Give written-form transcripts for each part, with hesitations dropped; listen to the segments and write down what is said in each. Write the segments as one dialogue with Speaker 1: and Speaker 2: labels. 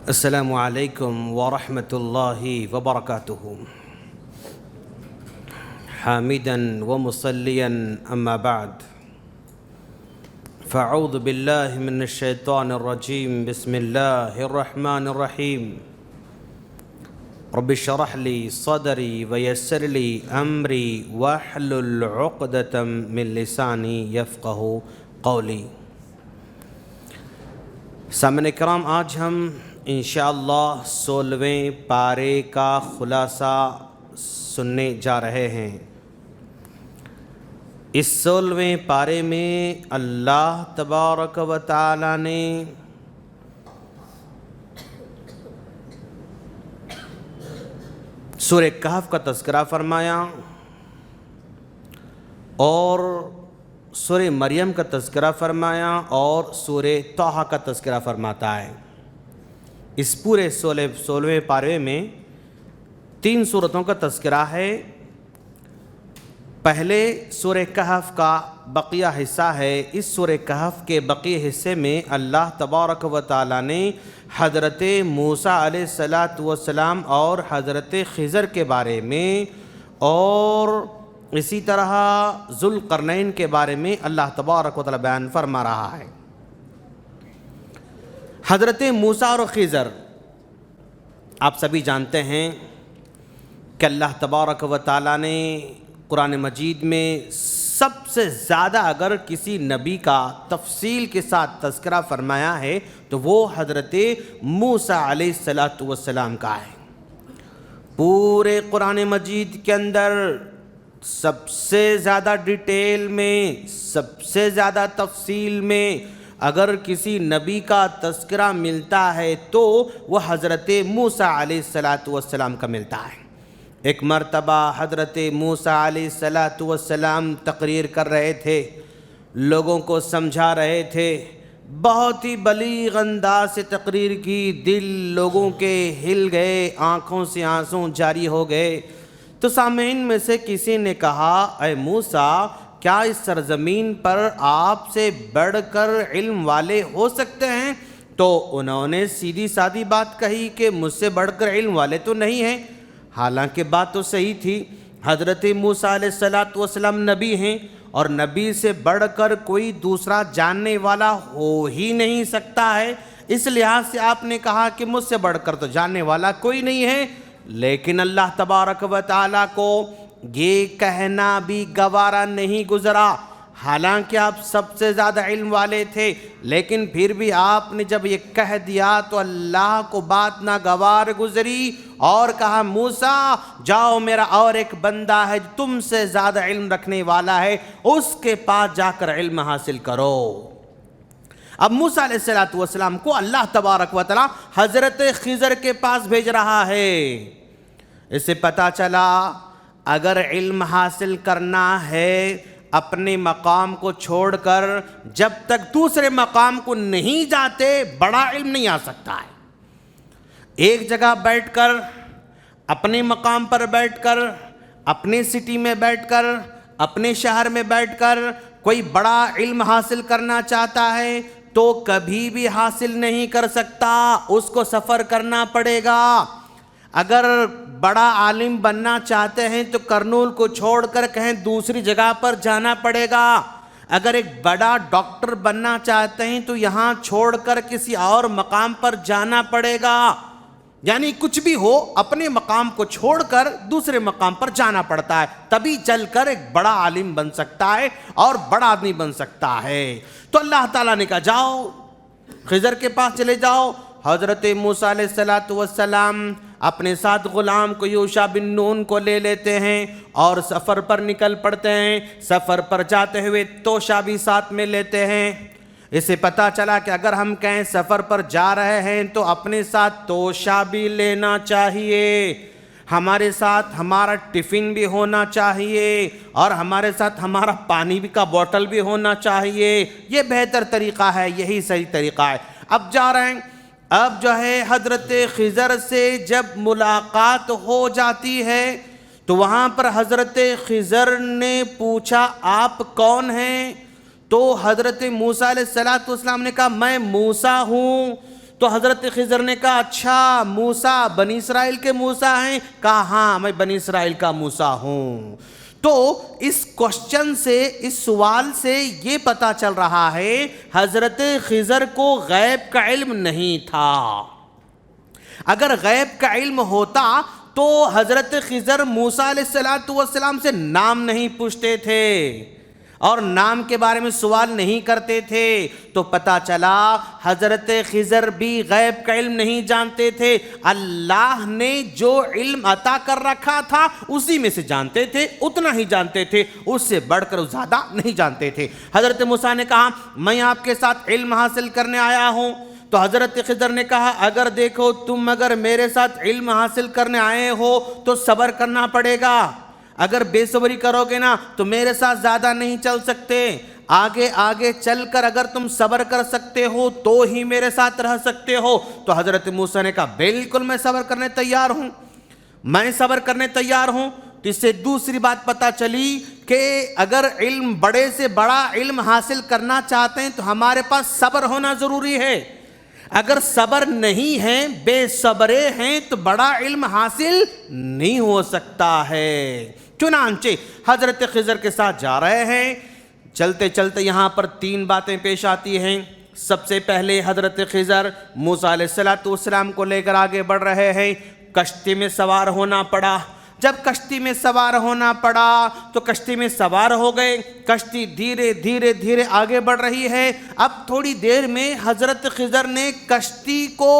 Speaker 1: السلام عليكم ورحمة الله وبركاته. حامدا ومصليا أما بعد، فأعوذ بالله من الشيطان الرجيم. بسم الله الرحمن الرحيم. رب اشرح لي صدري ويسر لي أمري واحلل عقدة من لساني يفقه قولي. سامعین کرام، آج ہم انشاءاللہ 16ویں پارے کا خلاصہ سننے جا رہے ہیں۔ اس 16ویں پارے میں اللہ تبارک و تعالی نے سورہ کہف کا تذکرہ فرمایا اور سورہ مریم کا تذکرہ فرمایا اور سورہ طٰہٰ کا تذکرہ فرماتا ہے۔ اس پورے 16ویں پارے میں 3 سورتوں کا تذکرہ ہے۔ پہلے سورہ کہف کا بقیہ حصہ ہے۔ اس سورہ کہف کے بقیہ حصے میں اللہ تبارک و تعالی نے حضرت موسیٰ علیہ السلام اور حضرت خضر کے بارے میں اور اسی طرح ذوالقرنین کے بارے میں اللہ تبارک و تعالی بیان فرما رہا ہے۔ حضرت موسیٰ اور خضر، آپ سبھی جانتے ہیں کہ اللہ تبارک و تعالی نے قرآن مجید میں سب سے زیادہ اگر کسی نبی کا تفصیل کے ساتھ تذکرہ فرمایا ہے تو وہ حضرت موسیٰ علیہ السلام کا ہے۔ پورے قرآن مجید کے اندر سب سے زیادہ ڈیٹیل میں، سب سے زیادہ تفصیل میں اگر کسی نبی کا تذکرہ ملتا ہے تو وہ حضرت موسیٰ علیہ السلام کا ملتا ہے۔ ایک مرتبہ حضرت موسیٰ علیہ السلام تقریر کر رہے تھے، لوگوں کو سمجھا رہے تھے، بہت ہی بلیغ انداز سے تقریر کی، دل لوگوں کے ہل گئے، آنکھوں سے آنسو جاری ہو گئے۔ تو سامعین میں سے کسی نے کہا، اے موسیٰ، کیا اس سرزمین پر آپ سے بڑھ کر علم والے ہو سکتے ہیں؟ تو انہوں نے سیدھی سادی بات کہی کہ مجھ سے بڑھ کر علم والے تو نہیں ہیں۔ حالانکہ بات تو صحیح تھی، حضرت موسیٰ علیہ السلام نبی ہیں اور نبی سے بڑھ کر کوئی دوسرا جاننے والا ہو ہی نہیں سکتا ہے۔ اس لحاظ سے آپ نے کہا کہ مجھ سے بڑھ کر تو جاننے والا کوئی نہیں ہے۔ لیکن اللہ تبارک و تعالیٰ کو یہ کہنا بھی گوارا نہیں گزرا، حالانکہ آپ سب سے زیادہ علم والے تھے، لیکن پھر بھی آپ نے جب یہ کہہ دیا تو اللہ کو بات ناگوار گزری اور کہا، موسیٰ جاؤ، میرا اور ایک بندہ ہے جو تم سے زیادہ علم رکھنے والا ہے، اس کے پاس جا کر علم حاصل کرو۔ اب موسیٰ علیہ السلام کو اللہ تبارک و تعالی حضرت خضر کے پاس بھیج رہا ہے۔ اس سے پتہ چلا اگر علم حاصل کرنا ہے اپنے مقام کو چھوڑ کر جب تک دوسرے مقام کو نہیں جاتے بڑا علم نہیں آ سکتا ہے۔ ایک جگہ بیٹھ کر، اپنے مقام پر بیٹھ کر، اپنے سٹی میں بیٹھ کر، اپنے شہر میں بیٹھ کر کوئی بڑا علم حاصل کرنا چاہتا ہے تو کبھی بھی حاصل نہیں کر سکتا، اس کو سفر کرنا پڑے گا۔ اگر بڑا عالم بننا چاہتے ہیں تو کرنول کو چھوڑ کر کہیں دوسری جگہ پر جانا پڑے گا۔ اگر ایک بڑا ڈاکٹر بننا چاہتے ہیں تو یہاں چھوڑ کر کسی اور مقام پر جانا پڑے گا۔ یعنی کچھ بھی ہو اپنے مقام کو چھوڑ کر دوسرے مقام پر جانا پڑتا ہے، تبھی چل کر ایک بڑا عالم بن سکتا ہے اور بڑا آدمی بن سکتا ہے۔ تو اللہ تعالیٰ نے کہا، جاؤ خضر کے پاس چلے جاؤ۔ حضرت موسیٰ علیہ السلام اپنے ساتھ غلام کو یوشع بن نون کو لے لیتے ہیں اور سفر پر نکل پڑتے ہیں۔ سفر پر جاتے ہوئے توشہ بھی ساتھ میں لیتے ہیں۔ اسے پتہ چلا کہ اگر ہم کہیں سفر پر جا رہے ہیں تو اپنے ساتھ توشہ بھی لینا چاہیے، ہمارے ساتھ ہمارا ٹفن بھی ہونا چاہیے اور ہمارے ساتھ ہمارا پانی کا بوتل بھی ہونا چاہیے۔ یہ بہتر طریقہ ہے، یہی صحیح طریقہ ہے۔ اب جا رہے ہیں، اب جو ہے حضرت خضر سے جب ملاقات ہو جاتی ہے تو وہاں پر حضرت خضر نے پوچھا، آپ کون ہیں؟ تو حضرت موسیٰ علیہ السلام نے کہا، میں موسیٰ ہوں۔ تو حضرت خضر نے کہا اچھا موسیٰ بنی اسرائیل کے موسیٰ ہیں؟ کہا ہاں میں بنی اسرائیل کا موسیٰ ہوں۔ تو اس کوشچن سے، اس سوال سے یہ پتا چل رہا ہے حضرت خضر کو غیب کا علم نہیں تھا۔ اگر غیب کا علم ہوتا تو حضرت خضر موسیٰ علیہ السلام سے نام نہیں پوچھتے تھے اور نام کے بارے میں سوال نہیں کرتے تھے۔ تو پتا چلا حضرت خضر بھی غیب کا علم نہیں جانتے تھے، اللہ نے جو علم عطا کر رکھا تھا اسی میں سے جانتے تھے، اتنا ہی جانتے تھے، اس سے بڑھ کر زیادہ نہیں جانتے تھے۔ حضرت موسیٰ نے کہا میں آپ کے ساتھ علم حاصل کرنے آیا ہوں۔ تو حضرت خضر نے کہا اگر دیکھو تم اگر میرے ساتھ علم حاصل کرنے آئے ہو تو صبر کرنا پڑے گا، اگر بے صبری کرو گے نا تو میرے ساتھ زیادہ نہیں چل سکتے، آگے آگے چل کر اگر تم صبر کر سکتے ہو تو ہی میرے ساتھ رہ سکتے ہو۔ تو حضرت موسیٰ نے کہا بالکل میں صبر کرنے تیار ہوں، میں صبر کرنے تیار ہوں۔ تو اس سے دوسری بات پتہ چلی کہ اگر علم بڑے سے بڑا علم حاصل کرنا چاہتے ہیں تو ہمارے پاس صبر ہونا ضروری ہے۔ اگر صبر نہیں ہے، بے صبرے ہیں تو بڑا علم حاصل نہیں ہو سکتا ہے۔ چنانچہ حضرت خضر کے ساتھ جا رہے ہیں، چلتے چلتے یہاں پر تین باتیں پیش آتی ہیں۔ سب سے پہلے حضرت خضر موسیٰ علیہ السلام کو لے کر آگے بڑھ رہے ہیں، کشتی میں سوار ہونا پڑا۔ جب کشتی میں سوار ہونا پڑا تو کشتی میں سوار ہو گئے، کشتی دھیرے دھیرے دھیرے آگے بڑھ رہی ہے۔ اب تھوڑی دیر میں حضرت خضر نے کشتی کو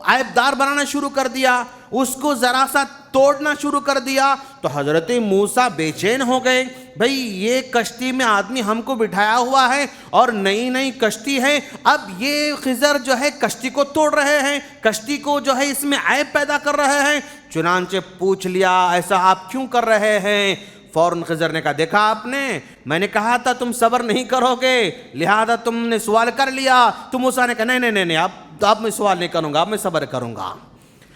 Speaker 1: عیبدار بنانا شروع کر دیا، اس کو ذرا سا توڑنا شروع کر دیا۔ تو حضرت موسیٰ بے چین ہو گئے، بھئی یہ کشتی میں آدمی ہم کو بٹھایا ہوا ہے اور نئی نئی کشتی ہے، اب یہ خضر جو ہے کشتی کو توڑ رہے ہیں، کشتی کو جو ہے اس میں عیب پیدا کر رہے ہیں۔ چنانچہ پوچھ لیا ایسا آپ کیوں کر رہے ہیں؟ فوراً خضر نے کہا دیکھا آپ نے، میں نے کہا تھا تم صبر نہیں کرو گے لہذا تم نے سوال کر لیا۔ تو موسیٰ نے کہا نہیں اب میں سوال نہیں کروں گا، اب میں صبر کروں گا،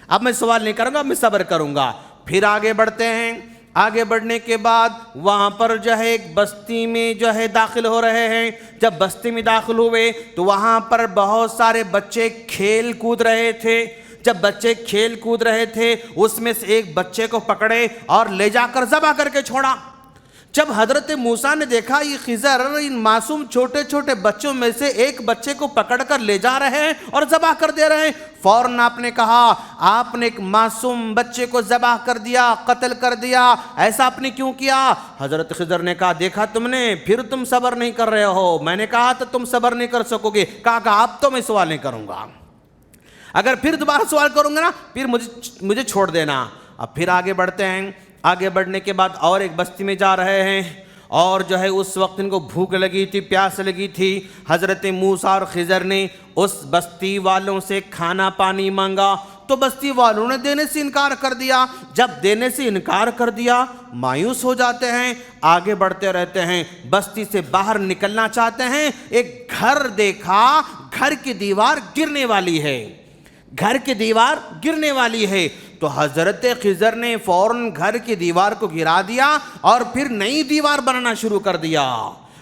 Speaker 1: اب میں سوال نہیں کروں گا، اب میں صبر کروں گا۔ پھر آگے بڑھتے ہیں، آگے بڑھنے کے بعد وہاں پر جو ہے ایک بستی میں جو ہے داخل ہو رہے ہیں۔ جب بستی میں داخل ہوئے تو وہاں پر بہت سارے بچے کھیل کود رہے تھے۔ جب بچے کھیل کود رہے تھے اس میں سے ایک بچے کو پکڑے اور لے جا کر ذبح کر کے چھوڑا۔ جب حضرت موسیٰ نے دیکھا یہ خضر ان معصوم چھوٹے چھوٹے بچوں میں سے ایک بچے کو پکڑ کر لے جا رہے ہیں اور ذبح کر دے رہے ہیں، فوراً آپ نے کہا آپ نے ایک معصوم بچے کو ذبح کر دیا، قتل کر دیا، ایسا آپ نے کیوں کیا؟ حضرت خضر نے کہا دیکھا تم نے، پھر تم صبر نہیں کر رہے ہو، میں نے کہا تھا تم صبر نہیں کر سکو گے۔ کہا کہ اب تو میں سوال نہیں کروں گا، اگر پھر دوبارہ سوال کروں گا نا پھر مجھے چھوڑ دینا۔ اب پھر آگے بڑھتے ہیں، آگے بڑھنے کے بعد اور ایک بستی میں جا رہے ہیں اور جو ہے اس وقت ان کو بھوک لگی تھی، پیاس لگی تھی۔ حضرت موسیٰ اور خضر نے اس بستی والوں سے کھانا پانی مانگا تو بستی والوں نے دینے سے انکار کر دیا۔ جب دینے سے انکار کر دیا مایوس ہو جاتے ہیں، آگے بڑھتے رہتے ہیں، بستی سے باہر نکلنا چاہتے ہیں، ایک گھر دیکھا، گھر کی دیوار گرنے والی ہے، گھر کی دیوار گرنے والی ہے۔ تو حضرت خضر نے فوراً گھر کی دیوار کو گرا دیا اور پھر نئی دیوار بنانا شروع کر دیا،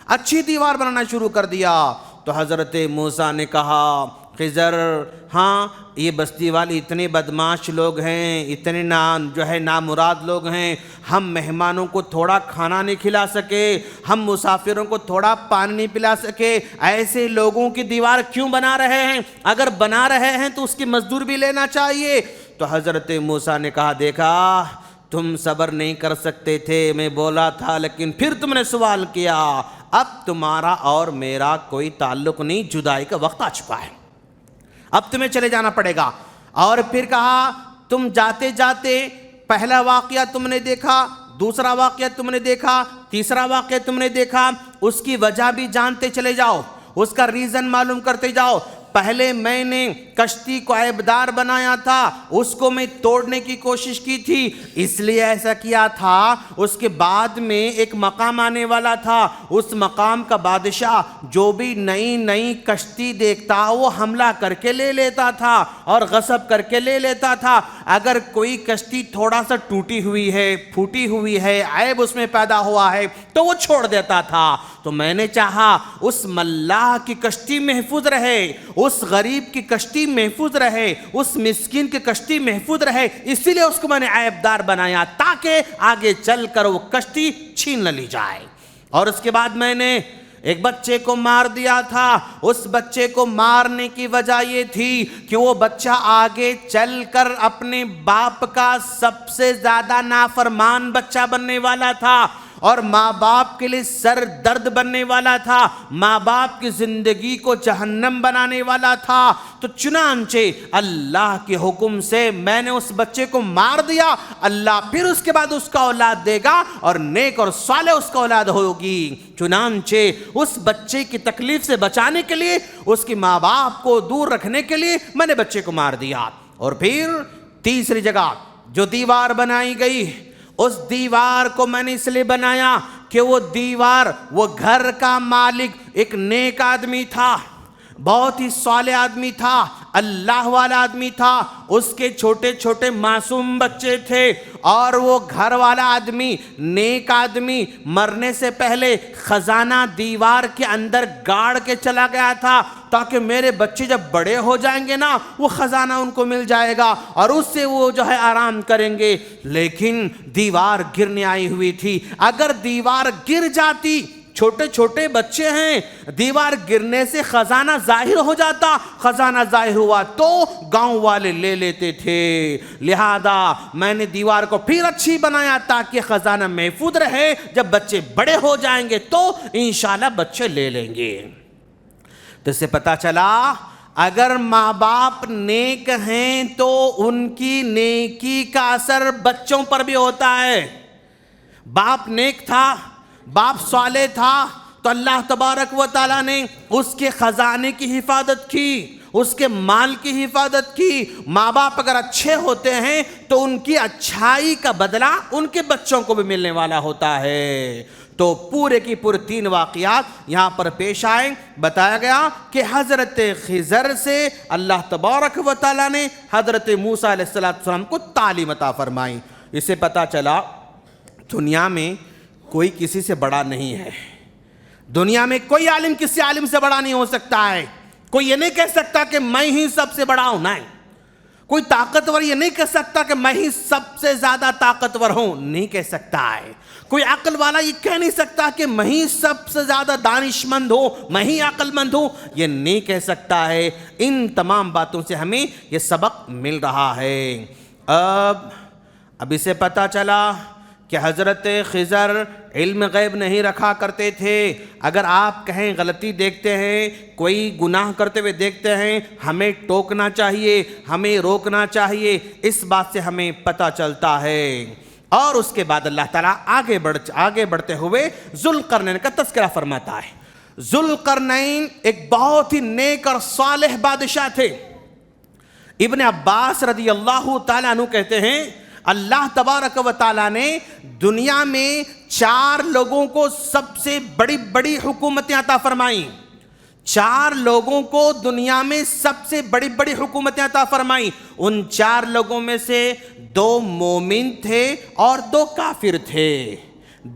Speaker 1: اچھی دیوار بنانا شروع کر دیا۔ تو حضرت موسیٰ نے کہا خضر ہاں یہ بستی والی اتنے بدماش لوگ ہیں، اتنے نامراد لوگ ہیں، ہم مہمانوں کو تھوڑا کھانا نہیں کھلا سکے، ہم مسافروں کو تھوڑا پانی نہیں پلا سکے، ایسے لوگوں کی دیوار کیوں بنا رہے ہیں؟ اگر بنا رہے ہیں تو اس کی مزدور بھی لینا چاہیے۔ تو حضرت موسیٰ نے کہا دیکھا تم صبر نہیں کر سکتے تھے، میں بولا تھا لیکن پھر تم نے سوال کیا، اب تمہارا اور میرا کوئی تعلق نہیں، جدائی کا وقت آ چکا ہے، اب تمہیں چلے جانا پڑے گا۔ اور پھر کہا تم جاتے جاتے پہلا واقعہ تم نے دیکھا، دوسرا واقعہ تم نے دیکھا، تیسرا واقعہ تم نے دیکھا، اس کی وجہ بھی جانتے چلے جاؤ، اس کا ریزن معلوم کرتے جاؤ۔ پہلے میں نے کشتی کو عیبدار بنایا تھا، اس کو میں توڑنے کی کوشش کی تھی، اس لیے ایسا کیا تھا۔ اس کے بعد میں ایک مقام آنے والا تھا، اس مقام کا بادشاہ جو بھی نئی نئی کشتی دیکھتا وہ حملہ کر کے لے لیتا تھا اور غصب کر کے لے لیتا تھا۔ اگر کوئی کشتی تھوڑا سا ٹوٹی ہوئی ہے، پھوٹی ہوئی ہے، عیب اس میں پیدا ہوا ہے تو وہ چھوڑ دیتا تھا۔ تو تو میں نے چاہا اس ملاح کی کشتی محفوظ رہے، اس غریب کی کشتی محفوظ رہے، اس مسکین کی کشتی محفوظ رہے، اسی لیے اس کو میں نے عیبدار بنایا تاکہ آگے چل کر وہ کشتی چھین نہ لی جائے۔ اور اس کے بعد میں نے ایک بچے کو مار دیا تھا۔ اس بچے کو مارنے کی وجہ یہ تھی کہ وہ بچہ آگے چل کر اپنے باپ کا سب سے زیادہ نافرمان بچہ بننے والا تھا اور ماں باپ کے لیے سر درد بننے والا تھا، ماں باپ کی زندگی کو جہنم بنانے والا تھا۔ تو چنانچہ اللہ کے حکم سے میں نے اس بچے کو مار دیا۔ اللہ پھر اس کے بعد اس کا اولاد دے گا اور نیک اور صالح اس کا اولاد ہوگی۔ چنانچہ اس بچے کی تکلیف سے بچانے کے لیے، اس کی ماں باپ کو دور رکھنے کے لیے میں نے بچے کو مار دیا۔ اور پھر تیسری جگہ جو دیوار بنائی گئی، اس دیوار کو میں نے اس لیے بنایا کہ وہ دیوار، وہ گھر کا مالک ایک نیک آدمی تھا، بہت ہی صالح آدمی تھا، اللہ والا آدمی تھا، اس کے چھوٹے چھوٹے معصوم بچے تھے، اور وہ گھر والا آدمی، نیک آدمی، مرنے سے پہلے خزانہ دیوار کے اندر گاڑ کے چلا گیا تھا تاکہ میرے بچے جب بڑے ہو جائیں گے نا وہ خزانہ ان کو مل جائے گا اور اس سے وہ جو ہے آرام کریں گے۔ لیکن دیوار گرنے آئی ہوئی تھی، اگر دیوار گر جاتی، چھوٹے چھوٹے بچے ہیں، دیوار گرنے سے خزانہ ظاہر ہو جاتا، خزانہ ظاہر ہوا تو گاؤں والے لے لیتے تھے، لہذا میں نے دیوار کو پھر اچھی بنایا تاکہ خزانہ محفوظ رہے، جب بچے بڑے ہو جائیں گے تو انشاءاللہ بچے لے لیں گے۔ تو اس سے پتہ چلا اگر ماں باپ نیک ہیں تو ان کی نیکی کا اثر بچوں پر بھی ہوتا ہے۔ باپ نیک تھا، باپ صالح تھا تو اللہ تبارک و تعالیٰ نے اس کے خزانے کی حفاظت کی، اس کے مال کی حفاظت کی۔ ماں باپ اگر اچھے ہوتے ہیں تو ان کی اچھائی کا بدلہ ان کے بچوں کو بھی ملنے والا ہوتا ہے۔ تو پورے کی پورے 3 واقعات یہاں پر پیش آئیں۔ بتایا گیا کہ حضرت خضر سے اللہ تبارک و تعالیٰ نے حضرت موسیٰ علیہ السلام کو تعلیم عطا فرمائی۔ اس سے پتہ چلا دنیا میں کوئی کسی سے بڑا نہیں ہے، دنیا میں کوئی عالم کسی عالم سے بڑا نہیں ہو سکتا ہے۔ کوئی یہ نہیں کہہ سکتا کہ میں ہی سب سے بڑا ہوں، نہیں۔ کوئی طاقتور یہ نہیں کہہ سکتا کہ میں ہی سب سے زیادہ طاقتور ہوں، نہیں کہہ سکتا ہے۔ کوئی عقل والا یہ کہہ نہیں سکتا کہ میں ہی سب سے زیادہ دانش مند ہوں، میں ہی عقل مند ہوں، یہ نہیں کہہ سکتا ہے۔ ان تمام باتوں سے ہمیں یہ سبق مل رہا ہے۔ اب اسے پتہ چلا کہ حضرت خضر علم غیب نہیں رکھا کرتے تھے۔ اگر آپ کہیں غلطی دیکھتے ہیں، کوئی گناہ کرتے ہوئے دیکھتے ہیں، ہمیں ٹوکنا چاہیے، ہمیں روکنا چاہیے، اس بات سے ہمیں پتہ چلتا ہے۔ اور اس کے بعد اللہ تعالیٰ آگے بڑھتے ہوئے ذوالقرنین کا تذکرہ فرماتا ہے۔ ذوالقرنین ایک بہت ہی نیک اور صالح بادشاہ تھے۔ ابن عباس رضی اللہ تعالیٰ عنہ کہتے ہیں اللہ تبارک و تعالیٰ نے دنیا میں 4 لوگوں کو سب سے بڑی بڑی حکومتیں عطا فرمائیں۔ 4 لوگوں کو دنیا میں سب سے بڑی بڑی حکومتیں عطا فرمائیں۔ ان 4 لوگوں میں سے 2 مومن تھے اور 2 کافر تھے۔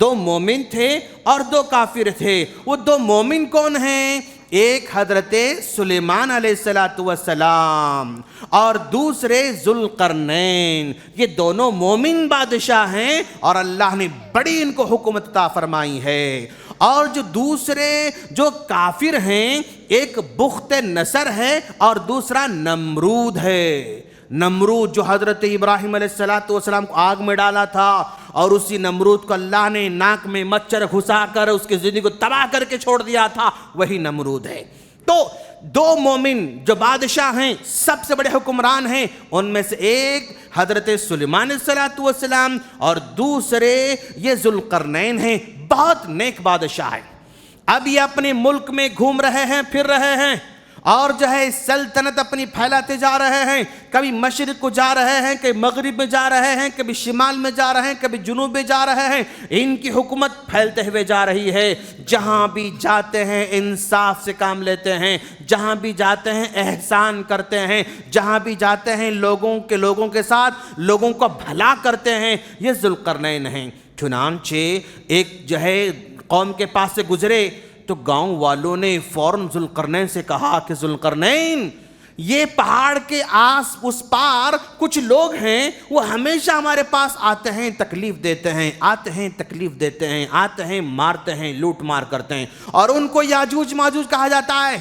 Speaker 1: 2 مومن تھے اور 2 کافر تھے۔ وہ 2 مومن کون ہیں؟ ایک حضرت سلیمان علیہ السلام اور دوسرے ذوالقرنین۔ یہ دونوں مومن بادشاہ ہیں اور اللہ نے بڑی ان کو حکومت عطا فرمائی ہے۔ اور جو دوسرے جو کافر ہیں، ایک بخت نصر ہے اور دوسرا نمرود ہے۔ نمرود جو حضرت ابراہیم علیہ السلام کو آگ میں ڈالا تھا اور اسی نمرود کو اللہ نے ناک میں مچھر گھسا کر اس کی زندگی کو تباہ کر کے چھوڑ دیا تھا، وہی نمرود ہے۔ تو 2 مومن جو بادشاہ ہیں، سب سے بڑے حکمران ہیں، ان میں سے ایک حضرت سلیمان علیہ السلام اور دوسرے یہ ذوالقرنین ہیں، بہت نیک بادشاہ ہیں۔ اب یہ اپنے ملک میں گھوم رہے ہیں، پھر رہے ہیں اور جو ہے سلطنت اپنی پھیلاتے جا رہے ہیں۔ کبھی مشرق کو جا رہے ہیں، کبھی مغرب میں جا رہے ہیں، کبھی شمال میں جا رہے ہیں، کبھی جنوب میں جا رہے ہیں۔ ان کی حکومت پھیلتے ہوئے جا رہی ہے۔ جہاں بھی جاتے ہیں انصاف سے کام لیتے ہیں، جہاں بھی جاتے ہیں احسان کرتے ہیں، جہاں بھی جاتے ہیں لوگوں کے ساتھ لوگوں کو بھلا کرتے ہیں۔ یہ ذوالقرنین ہیں۔ چنانچہ ایک جو ہے قوم کے پاس سے گزرے تو گاؤں والوں نے فوراً ذوالقرنین سے کہا کہ ذوالقرنین، یہ پہاڑ کے اس پار کچھ لوگ ہیں، وہ ہمیشہ ہمارے پاس آتے ہیں، تکلیف دیتے ہیں، آتے ہیں تکلیف دیتے ہیں، آتے ہیں مارتے ہیں، لوٹ مار کرتے ہیں، اور ان کو یاجوج ماجوج کہا جاتا ہے۔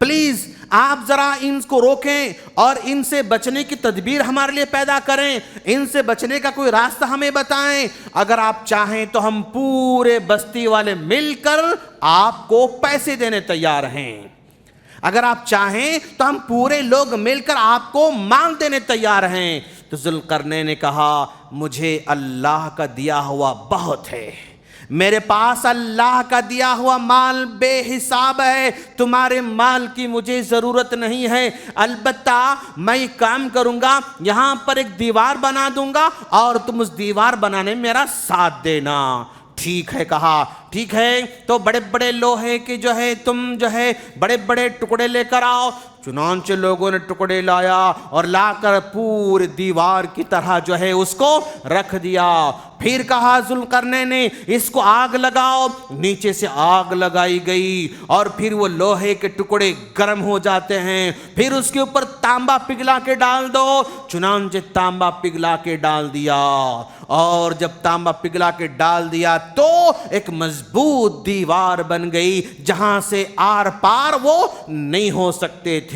Speaker 1: پلیز آپ ذرا ان کو روکیں اور ان سے بچنے کی تدبیر ہمارے لیے پیدا کریں، ان سے بچنے کا کوئی راستہ ہمیں بتائیں۔ اگر آپ چاہیں تو ہم پورے بستی والے مل کر آپ کو پیسے دینے تیار ہیں، اگر آپ چاہیں تو ہم پورے لوگ مل کر آپ کو مال دینے تیار ہیں۔ تو ذوالقرنین نے کہا مجھے اللہ کا دیا ہوا بہت ہے، میرے پاس اللہ کا دیا ہوا مال بے حساب ہے، تمہارے مال کی مجھے ضرورت نہیں ہے، البتہ میں یہ کام کروں گا، یہاں پر ایک دیوار بنا دوں گا اور تم اس دیوار بنانے میں میرا ساتھ دینا۔ ٹھیک ہے کہا، ٹھیک ہے، تو بڑے بڑے لوہے کے تم بڑے بڑے ٹکڑے لے کر آؤ۔ چنانچہ لوگوں نے ٹکڑے لایا اور لا کر پورے دیوار کی طرح اس کو رکھ دیا۔ پھر کہا ذوالقرنین نے اس کو آگ لگاؤ، نیچے سے آگ لگائی گئی اور پھر وہ لوہے کے ٹکڑے گرم ہو جاتے ہیں، پھر اس کے اوپر تانبا پگھلا کے ڈال دو۔ چنانچہ تانبا پگھلا کے ڈال دیا، اور جب تانبا پگھلا کے ڈال دیا تو ایک مضبوط دیوار بن گئی جہاں سے آر پار وہ نہیں ہو سکتے تھے۔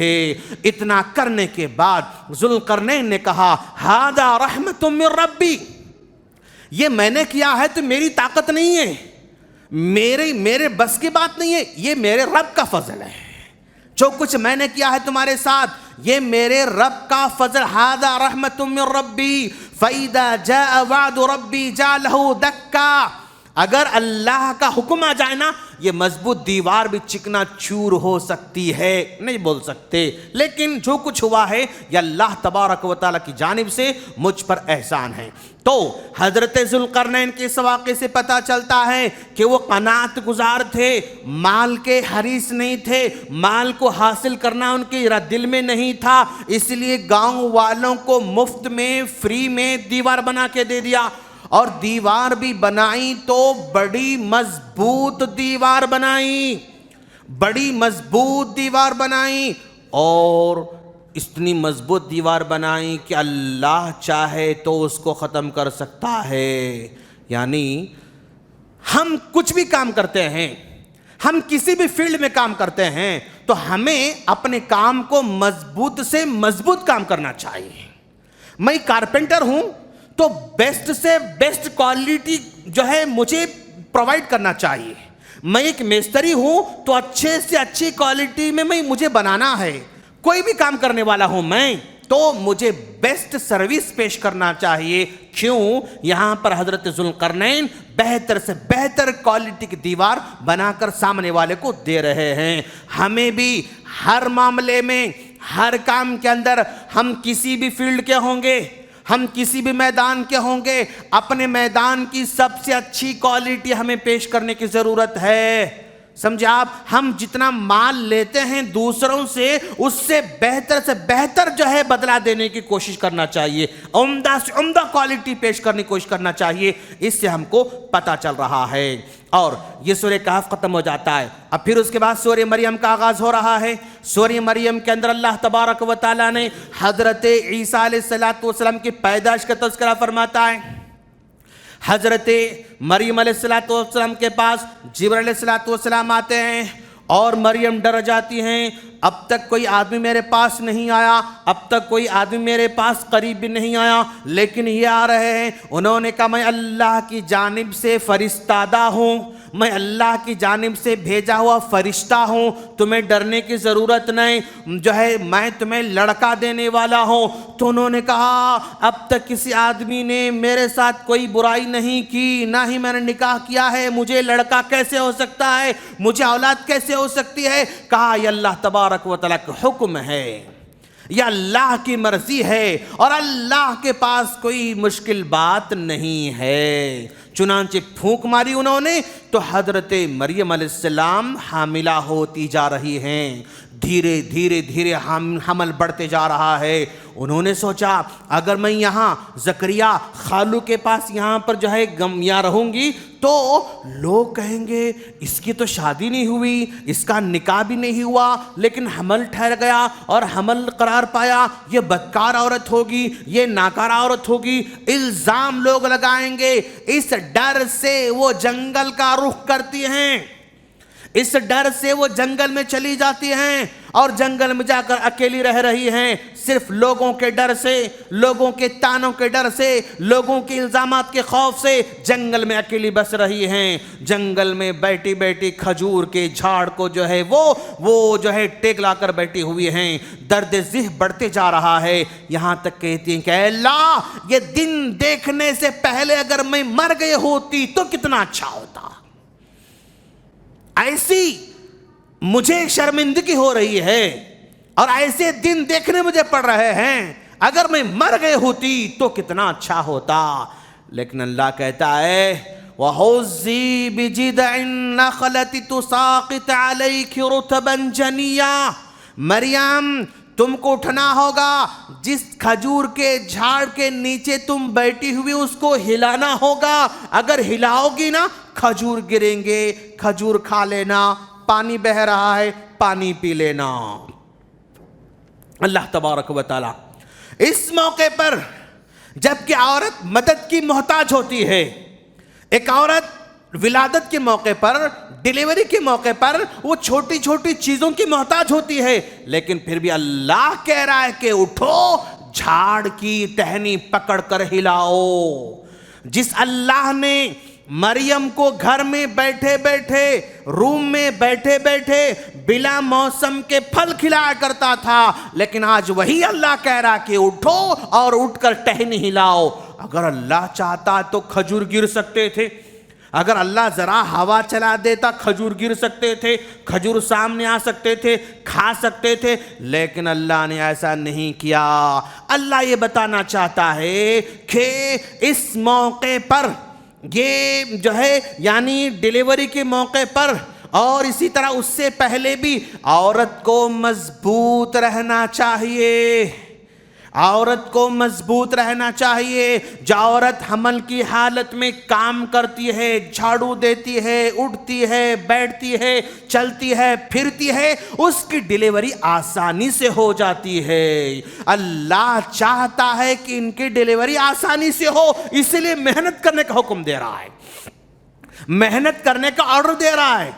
Speaker 1: اتنا کرنے کے بعد ذوالقرنین نے کہا ھذا رحمت من ربی، یہ میں نے کیا ہے تو میری طاقت نہیں ہے، میرے بس کی بات نہیں ہے، یہ میرے رب کا فضل ہے، جو کچھ میں نے کیا ہے تمہارے ساتھ یہ میرے رب کا فضل۔ ھذا رحمت من ربی فاذا جاء وعد ربی جعلہ دکا، اگر اللہ کا حکم آ جائے نا یہ مضبوط دیوار بھی چکنا چور ہو سکتی ہے، نہیں بول سکتے، لیکن جو کچھ ہوا ہے یہ اللہ تبارک و تعالیٰ کی جانب سے مجھ پر احسان ہے۔ تو حضرت ذوالقرنین کے اس واقعے سے پتہ چلتا ہے کہ وہ قناعت گزار تھے، مال کے حریص نہیں تھے، مال کو حاصل کرنا ان کے دل میں نہیں تھا، اس لیے گاؤں والوں کو مفت میں فری میں دیوار بنا کے دے دیا، اور دیوار بھی بنائی تو بڑی مضبوط دیوار بنائی، بڑی مضبوط دیوار بنائی، اور اتنی مضبوط دیوار بنائی کہ اللہ چاہے تو اس کو ختم کر سکتا ہے۔ یعنی ہم کچھ بھی کام کرتے ہیں، ہم کسی بھی فیلڈ میں کام کرتے ہیں تو ہمیں اپنے کام کو مضبوط سے مضبوط کام کرنا چاہیے۔ میں کارپینٹر ہوں تو بیسٹ سے بیسٹ کوالٹی مجھے پرووائڈ کرنا چاہیے، میں ایک مستری ہوں تو اچھے سے اچھی کوالٹی میں مجھے بنانا ہے، کوئی بھی کام کرنے والا ہوں میں تو مجھے بیسٹ سروس پیش کرنا چاہیے۔ کیوں؟ یہاں پر حضرت ذوالقرنین بہتر سے بہتر کوالٹی کی دیوار بنا کر سامنے والے کو دے رہے ہیں۔ ہمیں بھی ہر معاملے میں، ہر کام کے اندر، ہم کسی بھی فیلڈ کے ہوں گے، ہم کسی بھی میدان کے ہوں گے، اپنے میدان کی سب سے اچھی کوالٹی ہمیں پیش کرنے کی ضرورت ہے۔ سمجھے آپ؟ ہم جتنا مال لیتے ہیں دوسروں سے، اس سے بہتر بدلہ دینے کی کوشش کرنا چاہیے، عمدہ سے عمدہ کوالٹی پیش کرنے کی کوشش کرنا چاہیے، اس سے ہم کو پتہ چل رہا ہے۔ اور یہ سورہ کہف ختم ہو جاتا ہے، اب پھر اس کے بعد سورہ مریم کا آغاز ہو رہا ہے۔ سورہ مریم کے اندر اللہ تبارک و تعالیٰ نے حضرت عیسیٰ علیہ السلام کی پیدائش کا تذکرہ فرماتا ہے۔ حضرت مریم علیہ السلام کے پاس جبرائیل علیہ السلام آتے ہیں اور مریم ڈر جاتی ہیں، اب تک کوئی آدمی میرے پاس نہیں آیا، اب تک کوئی آدمی میرے پاس قریب بھی نہیں آیا، لیکن یہ آ رہے ہیں۔ انہوں نے کہا میں اللہ کی جانب سے فرستادہ ہوں، میں اللہ کی جانب سے بھیجا ہوا فرشتہ ہوں، تمہیں ڈرنے کی ضرورت نہیں، میں تمہیں لڑکا دینے والا ہوں۔ تو انہوں نے کہا اب تک کسی آدمی نے میرے ساتھ کوئی برائی نہیں کی، نہ ہی میں نے نکاح کیا ہے، مجھے لڑکا کیسے ہو سکتا ہے، مجھے اولاد کیسے ہو سکتی ہے؟ کہا یہ اللہ تبارک و تعالیٰ کا حکم ہے، یہ اللہ کی مرضی ہے، اور اللہ کے پاس کوئی مشکل بات نہیں ہے۔ چنانچہ پھونک ماری انہوں نے تو حضرت مریم علیہ السلام حاملہ ہوتی جا رہی ہیں، دھیرے دھیرے دھیرے حمل بڑھتے جا رہا ہے۔ انہوں نے سوچا اگر میں یہاں زکریا خالو کے پاس یہاں پر جو ہے یہاں رہوں گی تو لوگ کہیں گے اس کی تو شادی نہیں ہوئی، اس کا نکاح بھی نہیں ہوا، لیکن حمل ٹھہر گیا اور حمل قرار پایا، یہ بدکار عورت ہوگی، یہ ناکارہ عورت ہوگی، الزام لوگ لگائیں گے۔ اس ڈر سے وہ جنگل کا رخ کرتی ہیں، اس ڈر سے وہ جنگل میں چلی جاتی ہیں اور جنگل میں جا کر اکیلی رہ رہی ہیں، صرف لوگوں کے ڈر سے، لوگوں کے تانوں کے ڈر سے، لوگوں کے الزامات کے خوف سے جنگل میں اکیلی بس رہی ہیں۔ جنگل میں بیٹھی بیٹھی کھجور کے جھاڑ کو جو ہے وہ جو ہے ٹیک لا کر بیٹھی ہوئی ہیں، درد ذہ بڑھتے جا رہا ہے، یہاں تک کہتی ہیں کہ اے اللہ یہ دن دیکھنے سے پہلے اگر میں مر گئی ہوتی تو کتنا اچھا ہوتا، ایسی مجھے شرمندگی ہو رہی ہے اور ایسے دن دیکھنے مجھے پڑ رہے ہیں، اگر میں مر گئی ہوتی تو کتنا اچھا ہوتا۔ لیکن اللہ کہتا ہے وَحُزِّي بِجِذْعِ النَّخْلَةِ تُسَاقِطْ عَلَيْكِ رُطَبًا جَنِيًّا، مریم تم کو اٹھنا ہوگا، جس کھجور کے جھاڑ کے نیچے تم بیٹھی ہوئی اس کو ہلانا ہوگا، اگر ہلاؤ گی نا کھجور گریں گے، کھجور کھا لینا، پانی بہ رہا ہے پانی پی لینا۔ اللہ تبارک و تعالی اس موقع پر جبکہ عورت مدد کی محتاج ہوتی ہے، ایک عورت ولادت کے موقع پر، ڈیلیوری کے موقع پر وہ چھوٹی چھوٹی چیزوں کی محتاج ہوتی ہے، لیکن پھر بھی اللہ کہہ رہا ہے کہ اٹھو، جھاڑ کی ٹہنی پکڑ کر ہلاؤ۔ جس اللہ نے مریم کو گھر میں بیٹھے بیٹھے، روم میں بیٹھے بیٹھے بلا موسم کے پھل کھلایا کرتا تھا، لیکن آج وہی اللہ کہہ رہا کہ اٹھو اور اٹھ کر ٹہنی ہلاؤ۔ اگر اللہ چاہتا تو کھجور گر سکتے تھے، اگر اللہ ذرا ہوا چلا دیتا کھجور گر سکتے تھے، کھجور سامنے آ سکتے تھے، کھا سکتے تھے، لیکن اللہ نے ایسا نہیں کیا۔ اللہ یہ بتانا چاہتا ہے کہ اس موقع پر یہ جو ہے یعنی ڈیلیوری کے موقع پر اور اسی طرح اس سے پہلے بھی عورت کو مضبوط رہنا چاہیے، عورت کو مضبوط رہنا چاہیے۔ جو عورت حمل کی حالت میں کام کرتی ہے، جھاڑو دیتی ہے، اٹھتی ہے، بیٹھتی ہے، چلتی ہے، پھرتی ہے، اس کی ڈیلیوری آسانی سے ہو جاتی ہے۔ اللہ چاہتا ہے کہ ان کی ڈیلیوری آسانی سے ہو، اس لیے محنت کرنے کا حکم دے رہا ہے، محنت کرنے کا آرڈر دے رہا ہے۔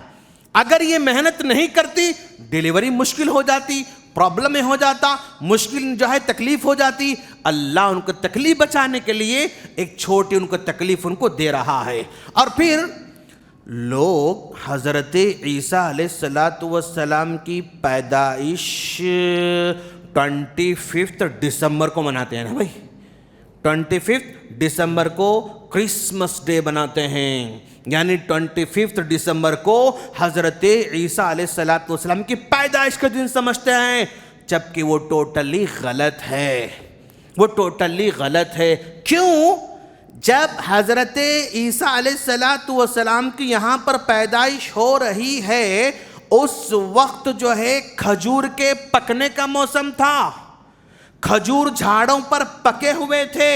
Speaker 1: اگر یہ محنت نہیں کرتی ڈیلیوری مشکل ہو جاتی، پرابلم میں ہو جاتا، مشکل جو ہے تکلیف ہو جاتی۔ اللہ ان کو تکلیف بچانے کے لیے ایک چھوٹی ان کو تکلیف ان کو دے رہا ہے۔ اور پھر لوگ حضرت عیسیٰ علیہ السلام کی پیدائش 25 دسمبر کو مناتے ہیں نا بھائی، 25 دسمبر کو کرسمس ڈے بناتے ہیں، یعنی 25 دسمبر کو حضرت عیسیٰ علیہ السلام کی پیدائش کا دن سمجھتے ہیں، جبکہ وہ ٹوٹلی غلط ہے، وہ ٹوٹلی غلط ہے۔ کیوں؟ جب حضرت عیسیٰ علیہ السلام کی یہاں پر پیدائش ہو رہی ہے، اس وقت جو ہے کھجور کے پکنے کا موسم تھا، کھجور جھاڑوں پر پکے ہوئے تھے۔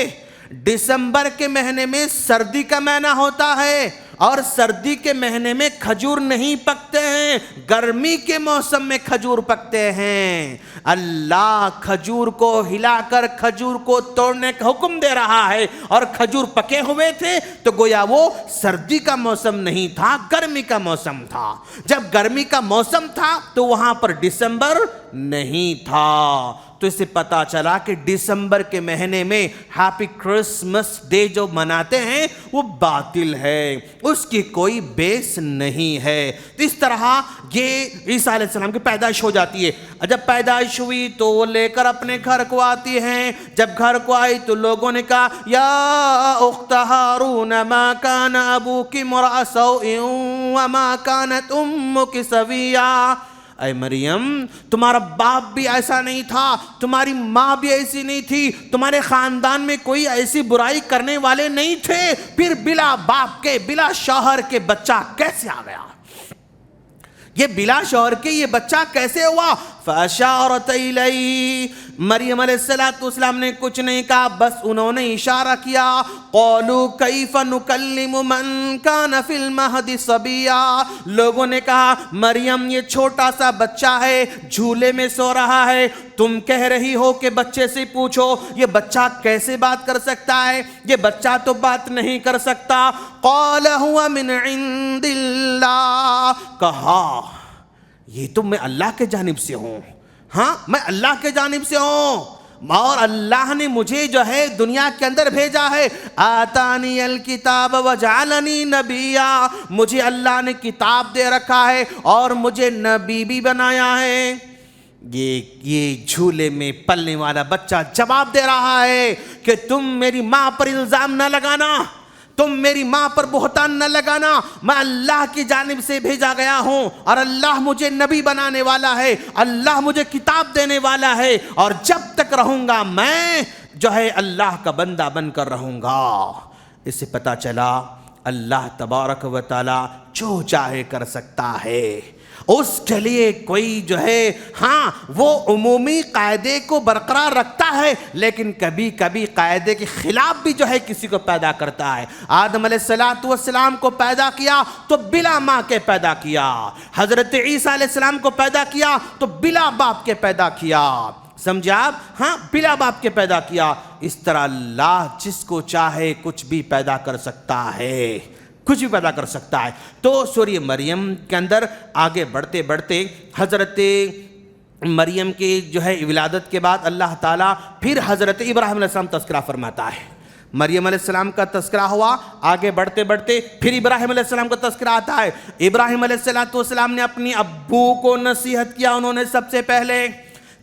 Speaker 1: دسمبر کے مہینے میں سردی کا مہینہ ہوتا ہے اور سردی کے مہینے میں کھجور نہیں پکتے ہیں، گرمی کے موسم میں کھجور پکتے ہیں۔ اللہ کھجور کو ہلا کر کھجور کو توڑنے کا حکم دے رہا ہے، اور کھجور پکے ہوئے تھے تو گویا وہ سردی کا موسم نہیں تھا، گرمی کا موسم تھا۔ جب گرمی کا موسم تھا تو وہاں پر دسمبر نہیں تھا، تو اسے پتا چلا کہ دسمبر کے مہینے میں ہیپی کرسمس ڈے جو مناتے ہیں وہ باطل ہے، اس کی کوئی بیس نہیں ہے۔ تو اس طرح یہ عیسیٰ علیہ السلام کی پیدائش ہو جاتی ہے۔ جب پیدائش ہوئی تو وہ لے کر اپنے گھر کو آتی ہیں، جب گھر کو آئی تو لوگوں نے کہا یا اخت ہارون ما کان ابوک امرأ سوء وما کانت امک سویہ، اے مریم تمہارا باپ بھی ایسا نہیں تھا، تمہاری ماں بھی ایسی نہیں تھی، تمہارے خاندان میں کوئی ایسی برائی کرنے والے نہیں تھے، پھر بلا باپ کے بلا شوہر کے بچہ کیسے آ گیا؟ یہ بلا شوہر کے یہ بچہ کیسے ہوا؟ فَأَشَارَتْ إِلَيْهِ مریم علیہ السلام نے کچھ نہیں کہا، بس انہوں نے اشارہ کیا. قَالُوا كَيْفَ نُكَلِّمُ مَنْ كَانَ فِي الْمَهْدِ صَبِيًّا. لوگوں نے کہا مریم یہ چھوٹا سا بچہ ہے، جھولے میں سو رہا ہے، تم کہہ رہی ہو کہ بچے سے پوچھو، یہ بچہ کیسے بات کر سکتا ہے؟ یہ بچہ تو بات نہیں کر سکتا. قَالَ هُوَ مِنْ عِنْدِ اللَّهِ. کہا یہ تو میں اللہ کے جانب سے ہوں، ہاں میں اللہ کے جانب سے ہوں، اور اللہ نے مجھے جو ہے دنیا کے اندر بھیجا ہے. آتانی الکتاب وجعلنی نبیا. مجھے اللہ نے کتاب دے رکھا ہے اور مجھے نبی بھی بنایا ہے. یہ جھولے میں پلنے والا بچہ جواب دے رہا ہے کہ تم میری ماں پر الزام نہ لگانا، تم میری ماں پر بہتان نہ لگانا، میں اللہ کی جانب سے بھیجا گیا ہوں اور اللہ مجھے نبی بنانے والا ہے، اللہ مجھے کتاب دینے والا ہے، اور جب تک رہوں گا میں جو ہے اللہ کا بندہ بن کر رہوں گا. اس سے پتہ چلا اللہ تبارک و تعالی جو چاہے کر سکتا ہے، اس کے لیے کوئی جو ہے ہاں وہ عمومی قاعدے کو برقرار رکھتا ہے، لیکن کبھی کبھی قاعدے کے خلاف بھی جو ہے کسی کو پیدا کرتا ہے. آدم علیہ السلام کو پیدا کیا تو بلا ماں کے پیدا کیا، حضرت عیسیٰ علیہ السلام کو پیدا کیا تو بلا باپ کے پیدا کیا. سمجھے آپ؟ ہاں بلا باپ کے پیدا کیا. اس طرح اللہ جس کو چاہے کچھ بھی پیدا کر سکتا ہے، کچھ بھی پیدا کر سکتا ہے. تو سورہ مریم کے اندر آگے بڑھتے بڑھتے حضرت مریم کی جو ہے ولادت کے بعد اللہ تعالیٰ پھر حضرت ابراہیم علیہ السلام تذکرہ فرماتا ہے. مریم علیہ السلام کا تذکرہ ہوا، آگے بڑھتے بڑھتے پھر ابراہیم علیہ السلام کا تذکرہ آتا ہے. ابراہیم علیہ السلام نے اپنی ابو کو نصیحت کیا. انہوں نے سب سے پہلے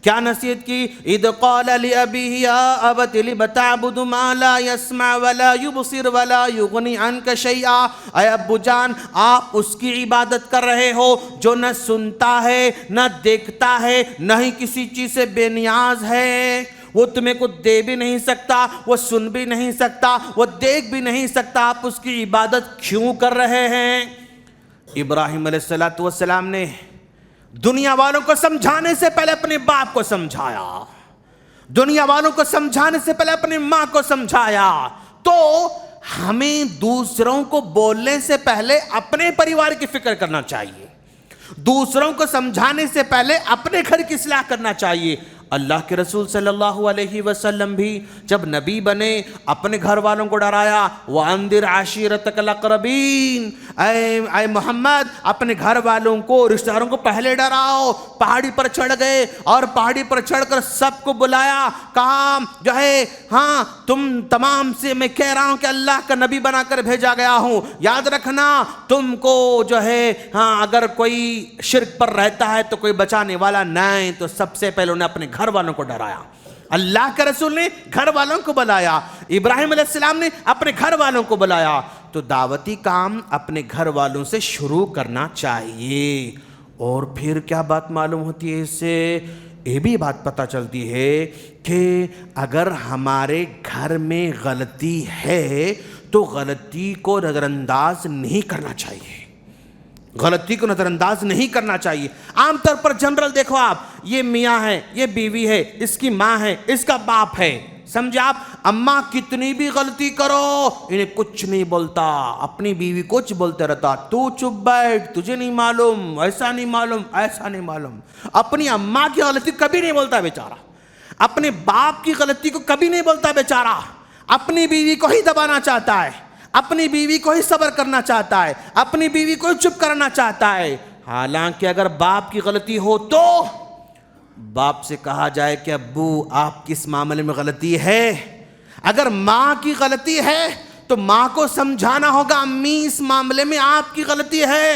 Speaker 1: کیا نصیحت کی؟ اذ قال لأبيه يا أبت لم تعبد ما لا يسمع ولا يبصر ولا يغني عنك شيئا. اے ابو جان آپ اس کی عبادت کر رہے ہو جو نہ سنتا ہے نہ دیکھتا ہے نہ ہی کسی چیز سے بے نیاز ہے. وہ تمہیں کچھ دے بھی نہیں سکتا، وہ سن بھی نہیں سکتا، وہ دیکھ بھی نہیں سکتا، آپ اس کی عبادت کیوں کر رہے ہیں؟ ابراہیم علیہ السلام نے دنیا والوں کو سمجھانے سے پہلے اپنے باپ کو سمجھایا، دنیا والوں کو سمجھانے سے پہلے اپنی ماں کو سمجھایا. تو ہمیں دوسروں کو بولنے سے پہلے اپنے پریوار کی فکر کرنا چاہیے، دوسروں کو سمجھانے سے پہلے اپنے گھر کی اصلاح کرنا چاہیے. اللہ کے رسول صلی اللہ علیہ وسلم بھی جب نبی بنے اپنے گھر والوں کو ڈرایا. وَأَنذِرْ عَشِيرَتَكَ الْأَقْرَبِينَ. اے محمد اپنے گھر والوں کو رشتہ داروں کو پہلے ڈراؤ. پہاڑی پر چڑھ گئے اور پہاڑی پر چڑھ کر سب کو بلایا، کہا جو ہے ہاں تم تمام سے میں کہہ رہا ہوں کہ اللہ کا نبی بنا کر بھیجا گیا ہوں. یاد رکھنا تم کو جو ہے ہاں اگر کوئی شرک پر رہتا ہے تو کوئی بچانے والا نہیں. تو سب سے پہلے انہیں اپنے گھر والوں کو ڈرایا. اللہ کے رسول نے گھر والوں کو بلایا، ابراہیم علیہ السلام نے اپنے گھر والوں کو بلایا. تو دعوتی کام اپنے گھر والوں سے شروع کرنا چاہیے. اور پھر کیا بات معلوم ہوتی ہے؟ اس سے یہ بھی بات پتہ چلتی ہے کہ اگر ہمارے گھر میں غلطی ہے تو غلطی کو نظر انداز نہیں کرنا چاہیے، غلطی کو نظر انداز نہیں کرنا چاہیے. عام طور پر جنرل دیکھو آپ، یہ میاں ہے، یہ بیوی ہے، اس کی ماں ہے، اس کا باپ ہے، سمجھے آپ؟ اماں کتنی بھی غلطی کرو انہیں کچھ نہیں بولتا، اپنی بیوی کچھ بولتے رہتا، تو چپ بیٹھ، تجھے نہیں معلوم، ایسا نہیں معلوم، ایسا نہیں معلوم. اپنی اماں کی غلطی کبھی نہیں بولتا بیچارہ، اپنے باپ کی غلطی کو کبھی نہیں بولتا بیچارہ. اپنی بیوی کو ہی دبانا چاہتا ہے، اپنی بیوی کو ہی صبر کرنا چاہتا ہے، اپنی بیوی کو ہی چپ کرنا چاہتا ہے. حالانکہ اگر باپ کی غلطی ہو تو باپ سے کہا جائے کہ ابو آپ کس معاملے میں غلطی ہے. اگر ماں کی غلطی ہے تو ماں کو سمجھانا ہوگا امی اس معاملے میں آپ کی غلطی ہے،